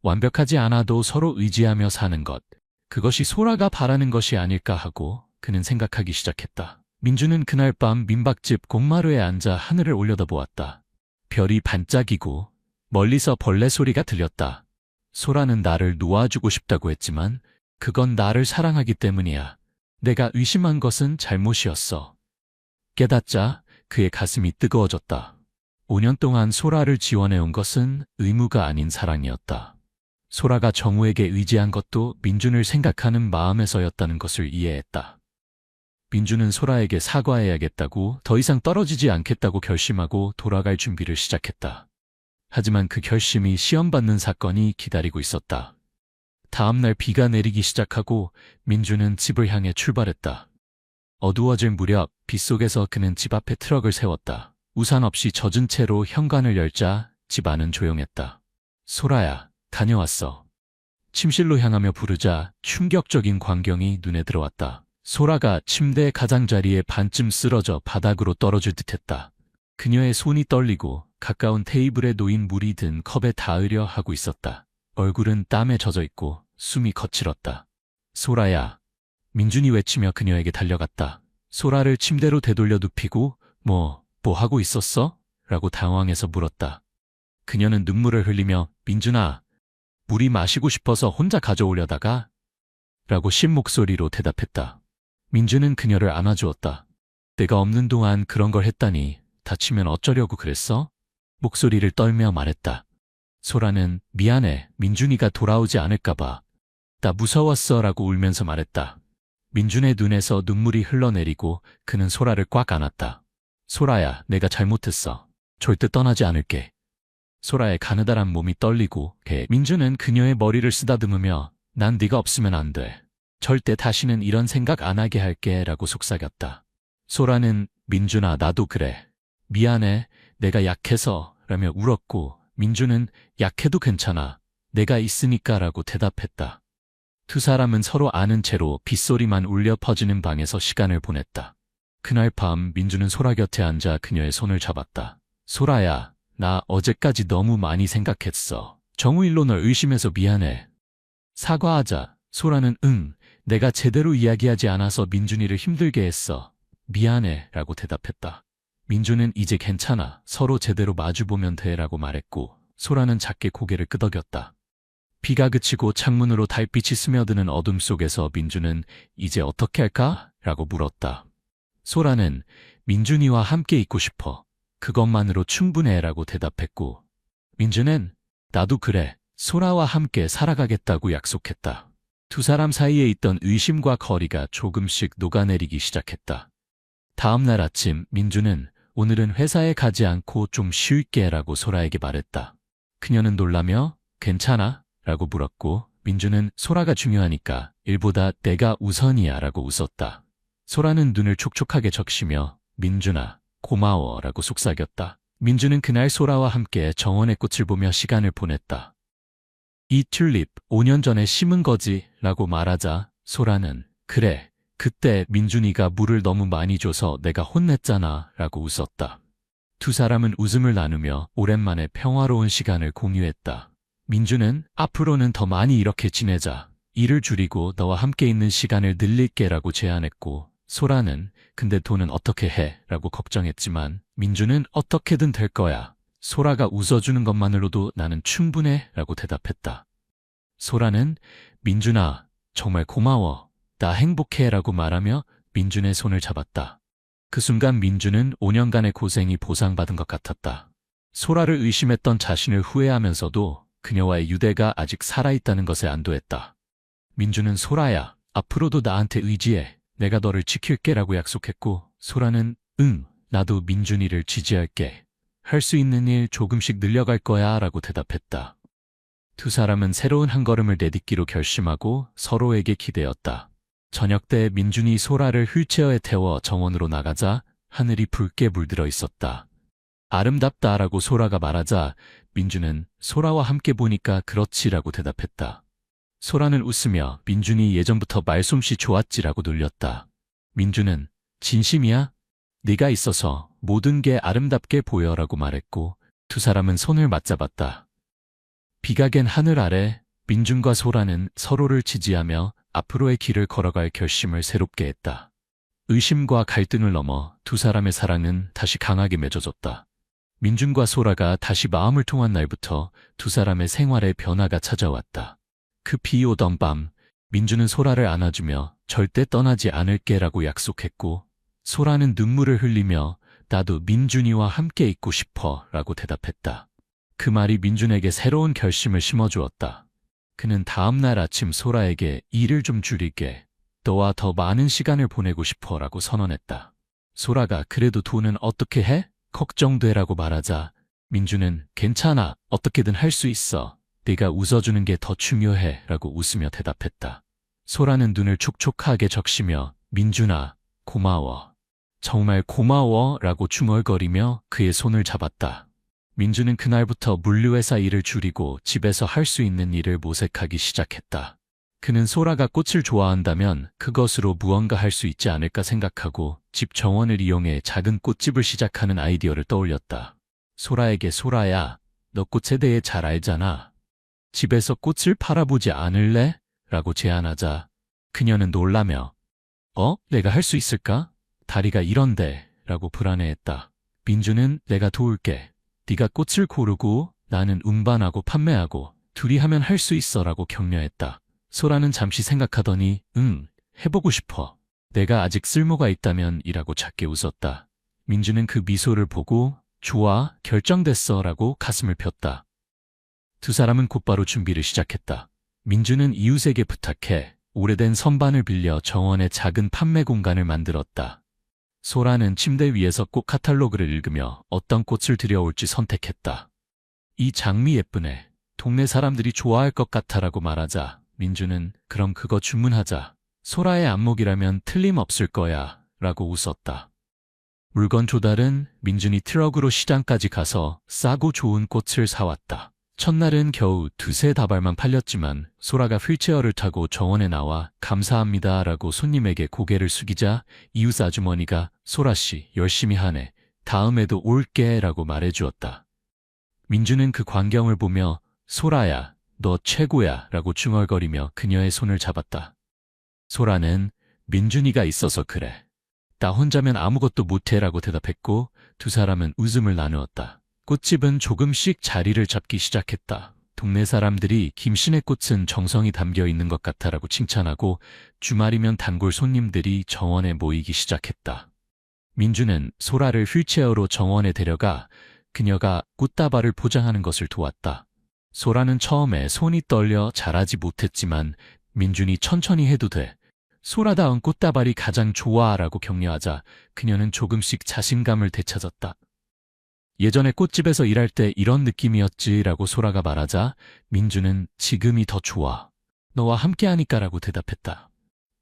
Speaker 1: 완벽하지 않아도 서로 의지하며 사는 것, 그것이 소라가 바라는 것이 아닐까 하고 그는 생각하기 시작했다. 민주는 그날 밤 민박집 공마루에 앉아 하늘을 올려다보았다. 별이 반짝이고 멀리서 벌레 소리가 들렸다. 소라는 나를 놓아주고 싶다고 했지만 그건 나를 사랑하기 때문이야. 내가 의심한 것은 잘못이었어. 깨닫자 그의 가슴이 뜨거워졌다. 5년 동안 소라를 지원해온 것은 의무가 아닌 사랑이었다. 소라가 정우에게 의지한 것도 민준을 생각하는 마음에서였다는 것을 이해했다. 민준은 소라에게 사과해야겠다고, 더 이상 떨어지지 않겠다고 결심하고 돌아갈 준비를 시작했다. 하지만 그 결심이 시험받는 사건이 기다리고 있었다. 다음 날 비가 내리기 시작하고 민준은 집을 향해 출발했다. 어두워질 무렵 빗속에서 그는 집 앞에 트럭을 세웠다. 우산 없이 젖은 채로 현관을 열자 집 안은 조용했다. 소라야, 다녀왔어. 침실로 향하며 부르자 충격적인 광경이 눈에 들어왔다. 소라가 침대 가장자리에 반쯤 쓰러져 바닥으로 떨어질 듯했다. 그녀의 손이 떨리고 가까운 테이블에 놓인 물이 든 컵에 닿으려 하고 있었다. 얼굴은 땀에 젖어 있고 숨이 거칠었다. 소라야. 민준이 외치며 그녀에게 달려갔다. 소라를 침대로 되돌려 눕히고 뭐 하고 있었어? 라고 당황해서 물었다. 그녀는 눈물을 흘리며 민준아, 물이 마시고 싶어서 혼자 가져오려다가 라고 쉰 목소리로 대답했다. 민준은 그녀를 안아주었다. 내가 없는 동안 그런 걸 했다니 다치면 어쩌려고 그랬어? 목소리를 떨며 말했다. 소라는 미안해, 민준이가 돌아오지 않을까봐. 나 무서웠어 라고 울면서 말했다. 민준의 눈에서 눈물이 흘러내리고 그는 소라를 꽉 안았다. 소라야, 내가 잘못했어. 절대 떠나지 않을게. 소라의 가느다란 몸이 떨리고 민준은 그녀의 머리를 쓰다듬으며 난 네가 없으면 안 돼. 절대 다시는 이런 생각 안 하게 할게 라고 속삭였다. 소라는 민준아, 나도 그래. 미안해, 내가 약해서 라며 울었고 민준은 약해도 괜찮아. 내가 있으니까 라고 대답했다. 두 사람은 서로 아는 채로 빗소리만 울려 퍼지는 방에서 시간을 보냈다. 그날 밤 민준은 소라 곁에 앉아 그녀의 손을 잡았다. 소라야, 나 어제까지 너무 많이 생각했어. 정우 일로 널 의심해서 미안해. 사과하자. 소라는 응, 내가 제대로 이야기하지 않아서 민준이를 힘들게 했어. 미안해 라고 대답했다. 민준은 이제 괜찮아. 서로 제대로 마주보면 돼 라고 말했고 소라는 작게 고개를 끄덕였다. 비가 그치고 창문으로 달빛이 스며드는 어둠 속에서 민준은 이제 어떻게 할까? 라고 물었다. 소라는 민준이와 함께 있고 싶어. 그것만으로 충분해 라고 대답했고 민준은 나도 그래. 소라와 함께 살아가겠다고 약속했다. 두 사람 사이에 있던 의심과 거리가 조금씩 녹아내리기 시작했다. 다음 날 아침 민준은 오늘은 회사에 가지 않고 좀 쉴게 라고 소라에게 말했다. 그녀는 놀라며 괜찮아? 라고 물었고 민준은 소라가 중요하니까 일보다 내가 우선이야 라고 웃었다. 소라는 눈을 촉촉하게 적시며 민준아, 고마워 라고 속삭였다. 민준은 그날 소라와 함께 정원의 꽃을 보며 시간을 보냈다. 이 튤립 5년 전에 심은 거지 라고 말하자 소라는 그래, 그때 민준이가 물을 너무 많이 줘서 내가 혼냈잖아 라고 웃었다. 두 사람은 웃음을 나누며 오랜만에 평화로운 시간을 공유했다. 민준은 앞으로는 더 많이 이렇게 지내자. 일을 줄이고 너와 함께 있는 시간을 늘릴게 라고 제안했고 소라는 근데 돈은 어떻게 해? 라고 걱정했지만 민준은 어떻게든 될 거야. 소라가 웃어주는 것만으로도 나는 충분해 라고 대답했다. 소라는 민준아, 정말 고마워. 나 행복해 라고 말하며 민준의 손을 잡았다. 그 순간 민준은 5년간의 고생이 보상받은 것 같았다. 소라를 의심했던 자신을 후회하면서도 그녀와의 유대가 아직 살아있다는 것에 안도했다. 민준은 소라야, 앞으로도 나한테 의지해. 내가 너를 지킬게 라고 약속했고 소라는 응, 나도 민준이를 지지할게. 할 수 있는 일 조금씩 늘려갈 거야 라고 대답했다. 두 사람은 새로운 한 걸음을 내딛기로 결심하고 서로에게 기대었다. 저녁 때 민준이 소라를 휠체어에 태워 정원으로 나가자 하늘이 붉게 물들어 있었다. 아름답다라고 소라가 말하자 민준은 소라와 함께 보니까 그렇지라고 대답했다. 소라는 웃으며 민준이 예전부터 말솜씨 좋았지라고 놀렸다. 민준은 진심이야? 네가 있어서 모든 게 아름답게 보여라고 말했고 두 사람은 손을 맞잡았다. 비가 갠 하늘 아래 민준과 소라는 서로를 지지하며 앞으로의 길을 걸어갈 결심을 새롭게 했다. 의심과 갈등을 넘어 두 사람의 사랑은 다시 강하게 맺어졌다. 민준과 소라가 다시 마음을 통한 날부터 두 사람의 생활에 변화가 찾아왔다. 그 비 오던 밤, 민준은 소라를 안아주며 절대 떠나지 않을게라고 약속했고, 소라는 눈물을 흘리며 나도 민준이와 함께 있고 싶어 라고 대답했다. 그 말이 민준에게 새로운 결심을 심어주었다. 그는 다음날 아침 소라에게 일을 좀 줄일게. 너와 더 많은 시간을 보내고 싶어 라고 선언했다. 소라가 그래도 돈은 어떻게 해? 걱정돼라고 말하자 민준은 괜찮아. 어떻게든 할 수 있어. 네가 웃어주는 게 더 중요해 라고 웃으며 대답했다. 소라는 눈을 촉촉하게 적시며 민준아, 고마워. 정말 고마워 라고 중얼거리며 그의 손을 잡았다. 민준은 그날부터 물류회사 일을 줄이고 집에서 할 수 있는 일을 모색하기 시작했다. 그는 소라가 꽃을 좋아한다면 그것으로 무언가 할 수 있지 않을까 생각하고 집 정원을 이용해 작은 꽃집을 시작하는 아이디어를 떠올렸다. 소라에게 소라야, 너 꽃에 대해 잘 알잖아. 집에서 꽃을 팔아보지 않을래? 라고 제안하자 그녀는 놀라며 내가 할 수 있을까? 다리가 이런데 라고 불안해했다. 민준은 내가 도울게. 네가 꽃을 고르고 나는 운반하고 판매하고 둘이 하면 할 수 있어 라고 격려했다. 소라는 잠시 생각하더니 해보고 싶어. 내가 아직 쓸모가 있다면 이라고 작게 웃었다. 민준은 그 미소를 보고 좋아, 결정됐어 라고 가슴을 폈다. 두 사람은 곧바로 준비를 시작했다. 민준은 이웃에게 부탁해 오래된 선반을 빌려 정원에 작은 판매 공간을 만들었다. 소라는 침대 위에서 꽃 카탈로그를 읽으며 어떤 꽃을 들여올지 선택했다. 이 장미 예쁘네. 동네 사람들이 좋아할 것 같아라고 말하자 민준은 그럼 그거 주문하자. 소라의 안목이라면 틀림없을 거야 라고 웃었다. 물건 조달은 민준이 트럭으로 시장까지 가서 싸고 좋은 꽃을 사왔다. 첫날은 겨우 두세 다발만 팔렸지만 소라가 휠체어를 타고 정원에 나와 감사합니다 라고 손님에게 고개를 숙이자 이웃 아주머니가 소라씨 열심히 하네. 다음에도 올게 라고 말해주었다. 민준은 그 광경을 보며 소라야, 너 최고야 라고 중얼거리며 그녀의 손을 잡았다. 소라는 민준이가 있어서 그래. 나 혼자면 아무것도 못해 라고 대답했고 두 사람은 웃음을 나누었다. 꽃집은 조금씩 자리를 잡기 시작했다. 동네 사람들이 김신의 꽃은 정성이 담겨 있는 것 같아라고 칭찬하고 주말이면 단골 손님들이 정원에 모이기 시작했다. 민준은 소라를 휠체어로 정원에 데려가 그녀가 꽃다발을 포장하는 것을 도왔다. 소라는 처음에 손이 떨려 잘하지 못했지만 민준이 천천히 해도 돼. 소라다운 꽃다발이 가장 좋아 라고 격려하자 그녀는 조금씩 자신감을 되찾았다. 예전에 꽃집에서 일할 때 이런 느낌이었지 라고 소라가 말하자 민준은 지금이 더 좋아. 너와 함께하니까 라고 대답했다.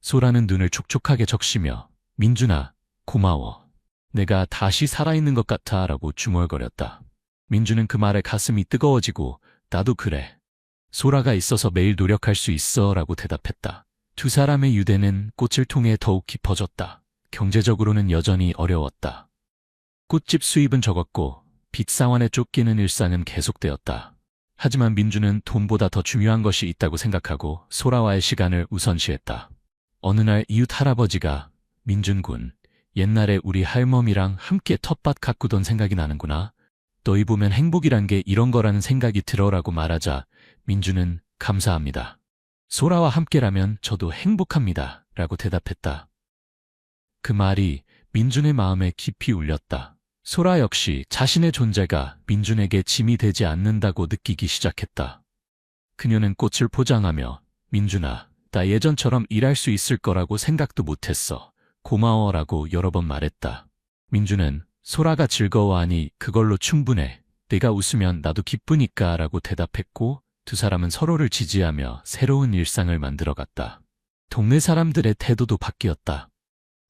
Speaker 1: 소라는 눈을 촉촉하게 적시며 민준아, 고마워. 내가 다시 살아있는 것 같아 라고 중얼거렸다. 민준은 그 말에 가슴이 뜨거워지고 나도 그래. 소라가 있어서 매일 노력할 수 있어 라고 대답했다. 두 사람의 유대는 꽃을 통해 더욱 깊어졌다. 경제적으로는 여전히 어려웠다. 꽃집 수입은 적었고 빚상환에 쫓기는 일상은 계속되었다. 하지만 민준은 돈보다 더 중요한 것이 있다고 생각하고 소라와의 시간을 우선시했다. 어느 날 이웃 할아버지가 민준 군, 옛날에 우리 할머니랑 함께 텃밭 가꾸던 생각이 나는구나. 너희 보면 행복이란 게 이런 거라는 생각이 들어라고 말하자 민준은 감사합니다. 소라와 함께라면 저도 행복합니다 라고 대답했다. 그 말이 민준의 마음에 깊이 울렸다. 소라 역시 자신의 존재가 민준에게 짐이 되지 않는다고 느끼기 시작했다. 그녀는 꽃을 포장하며 민준아, 나 예전처럼 일할 수 있을 거라고 생각도 못했어. 고마워라고 여러 번 말했다. 민준은 소라가 즐거워하니 그걸로 충분해. 네가 웃으면 나도 기쁘니까 라고 대답했고 두 사람은 서로를 지지하며 새로운 일상을 만들어갔다. 동네 사람들의 태도도 바뀌었다.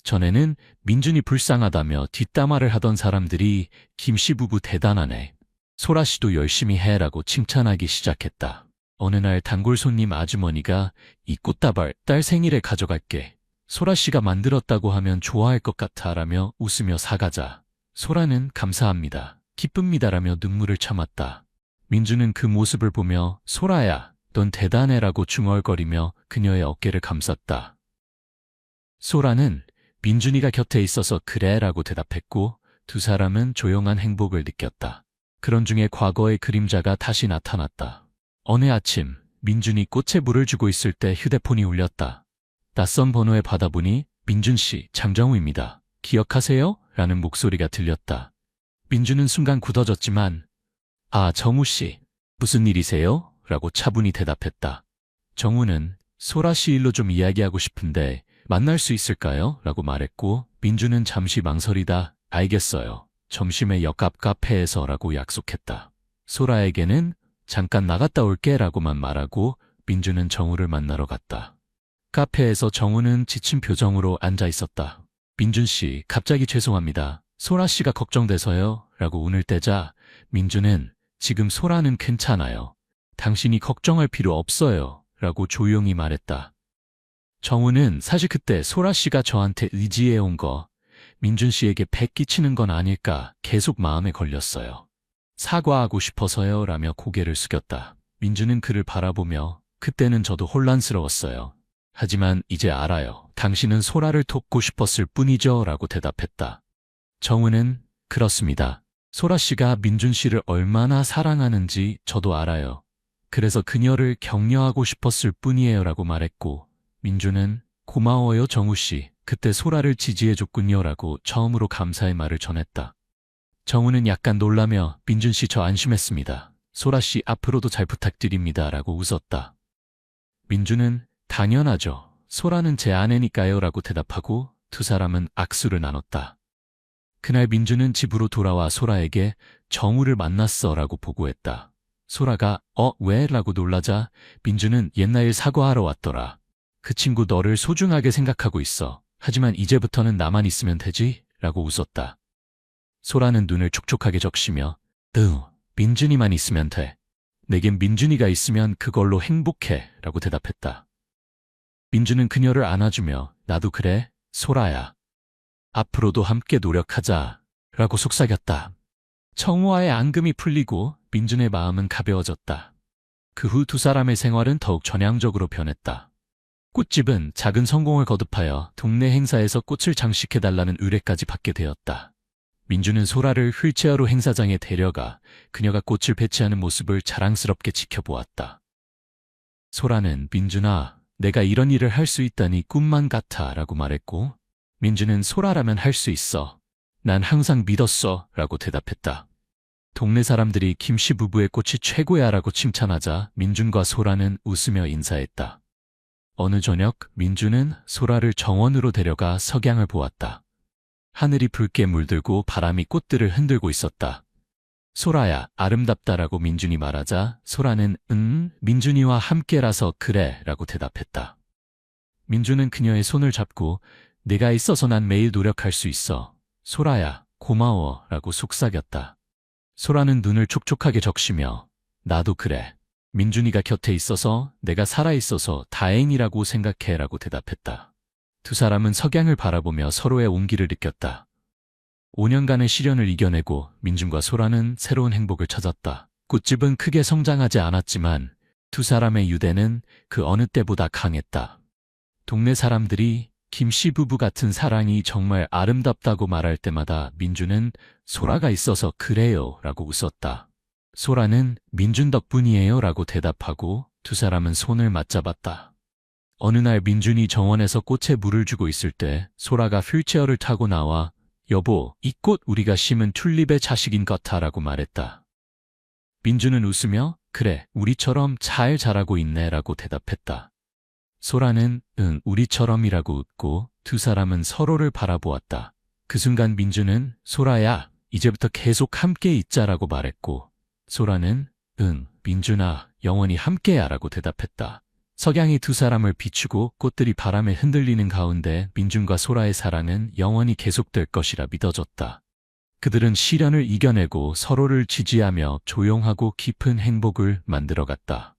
Speaker 1: 전에는 민준이 불쌍하다며 뒷담화를 하던 사람들이 김씨 부부 대단하네. 소라씨도 열심히 해라고 칭찬하기 시작했다. 어느 날 단골 손님 아주머니가 이 꽃다발 딸 생일에 가져갈게. 소라씨가 만들었다고 하면 좋아할 것 같아 라며 웃으며 사가자. 소라는 감사합니다. 기쁩니다라며 눈물을 참았다. 민준은 그 모습을 보며 소라야, 넌 대단해라고 중얼거리며 그녀의 어깨를 감쌌다. 소라는 민준이가 곁에 있어서 그래 라고 대답했고 두 사람은 조용한 행복을 느꼈다. 그런 중에 과거의 그림자가 다시 나타났다. 어느 아침 민준이 꽃에 물을 주고 있을 때 휴대폰이 울렸다. 낯선 번호에 받아보니 민준씨, 장정우입니다. 기억하세요? 라는 목소리가 들렸다. 민준은 순간 굳어졌지만 아, 정우씨, 무슨 일이세요? 라고 차분히 대답했다. 정우는 소라씨 일로 좀 이야기하고 싶은데 만날 수 있을까요? 라고 말했고 민준은 잠시 망설이다 알겠어요. 점심에 역 앞 카페에서 라고 약속했다. 소라에게는 잠깐 나갔다 올게 라고만 말하고 민준은 정우를 만나러 갔다. 카페에서 정우는 지친 표정으로 앉아 있었다. 민준씨, 갑자기 죄송합니다. 소라씨가 걱정돼서요. 라고 운을 떼자 민준은 지금 소라는 괜찮아요. 당신이 걱정할 필요 없어요. 라고 조용히 말했다. 정우는 사실 그때 소라씨가 저한테 의지해온 거 민준씨에게 배 끼치는 건 아닐까 계속 마음에 걸렸어요. 사과하고 싶어서요 라며 고개를 숙였다. 민준은 그를 바라보며 그때는 저도 혼란스러웠어요. 하지만 이제 알아요. 당신은 소라를 돕고 싶었을 뿐이죠 라고 대답했다. 정우는 그렇습니다. 소라씨가 민준씨를 얼마나 사랑하는지 저도 알아요. 그래서 그녀를 격려하고 싶었을 뿐이에요 라고 말했고 민준은 고마워요 정우씨. 그때 소라를 지지해줬군요 라고 처음으로 감사의 말을 전했다. 정우는 약간 놀라며 민준씨 저 안심했습니다. 소라씨 앞으로도 잘 부탁드립니다 라고 웃었다. 민준은 당연하죠. 소라는 제 아내니까요 라고 대답하고 두 사람은 악수를 나눴다. 그날 민준은 집으로 돌아와 소라에게 정우를 만났어 라고 보고했다. 소라가 왜? 라고 놀라자 민준은 옛날 일 사과하러 왔더라. 그 친구 너를 소중하게 생각하고 있어. 하지만 이제부터는 나만 있으면 되지? 라고 웃었다. 소라는 눈을 촉촉하게 적시며 민준이만 있으면 돼. 내겐 민준이가 있으면 그걸로 행복해 라고 대답했다. 민준은 그녀를 안아주며 나도 그래, 소라야. 앞으로도 함께 노력하자 라고 속삭였다. 정우와의 앙금이 풀리고 민준의 마음은 가벼워졌다. 그 후 두 사람의 생활은 더욱 전향적으로 변했다. 꽃집은 작은 성공을 거듭하여 동네 행사에서 꽃을 장식해달라는 의뢰까지 받게 되었다. 민준은 소라를 휠체어로 행사장에 데려가 그녀가 꽃을 배치하는 모습을 자랑스럽게 지켜보았다. 소라는 민준아, 내가 이런 일을 할 수 있다니 꿈만 같아 라고 말했고 민준은 소라라면 할 수 있어. 난 항상 믿었어 라고 대답했다. 동네 사람들이 김씨 부부의 꽃이 최고야 라고 칭찬하자 민준과 소라는 웃으며 인사했다. 어느 저녁 민준은 소라를 정원으로 데려가 석양을 보았다. 하늘이 붉게 물들고 바람이 꽃들을 흔들고 있었다. 소라야, 아름답다라고 민준이 말하자 소라는 민준이와 함께라서 그래 라고 대답했다. 민준은 그녀의 손을 잡고 내가 있어서 난 매일 노력할 수 있어. 소라야, 고마워 라고 속삭였다. 소라는 눈을 촉촉하게 적시며 나도 그래. 민준이가 곁에 있어서 내가 살아있어서 다행이라고 생각해 라고 대답했다. 두 사람은 석양을 바라보며 서로의 온기를 느꼈다. 5년간의 시련을 이겨내고 민준과 소라는 새로운 행복을 찾았다. 꽃집은 크게 성장하지 않았지만 두 사람의 유대는 그 어느 때보다 강했다. 동네 사람들이 김씨 부부 같은 사랑이 정말 아름답다고 말할 때마다 민준은 소라가 있어서 그래요 라고 웃었다. 소라는 민준 덕분이에요 라고 대답하고 두 사람은 손을 맞잡았다. 어느 날 민준이 정원에서 꽃에 물을 주고 있을 때 소라가 휠체어를 타고 나와 여보, 이 꽃 우리가 심은 튤립의 자식인 것 같아 라고 말했다. 민준은 웃으며 그래, 우리처럼 잘 자라고 있네 라고 대답했다. 소라는 응, 우리처럼이라고 웃고 두 사람은 서로를 바라보았다. 그 순간 민준은 소라야, 이제부터 계속 함께 있자라고 말했고 소라는 응, 민준아, 영원히 함께야 라고 대답했다. 석양이 두 사람을 비추고 꽃들이 바람에 흔들리는 가운데 민준과 소라의 사랑은 영원히 계속될 것이라 믿어졌다. 그들은 시련을 이겨내고 서로를 지지하며 조용하고 깊은 행복을 만들어갔다.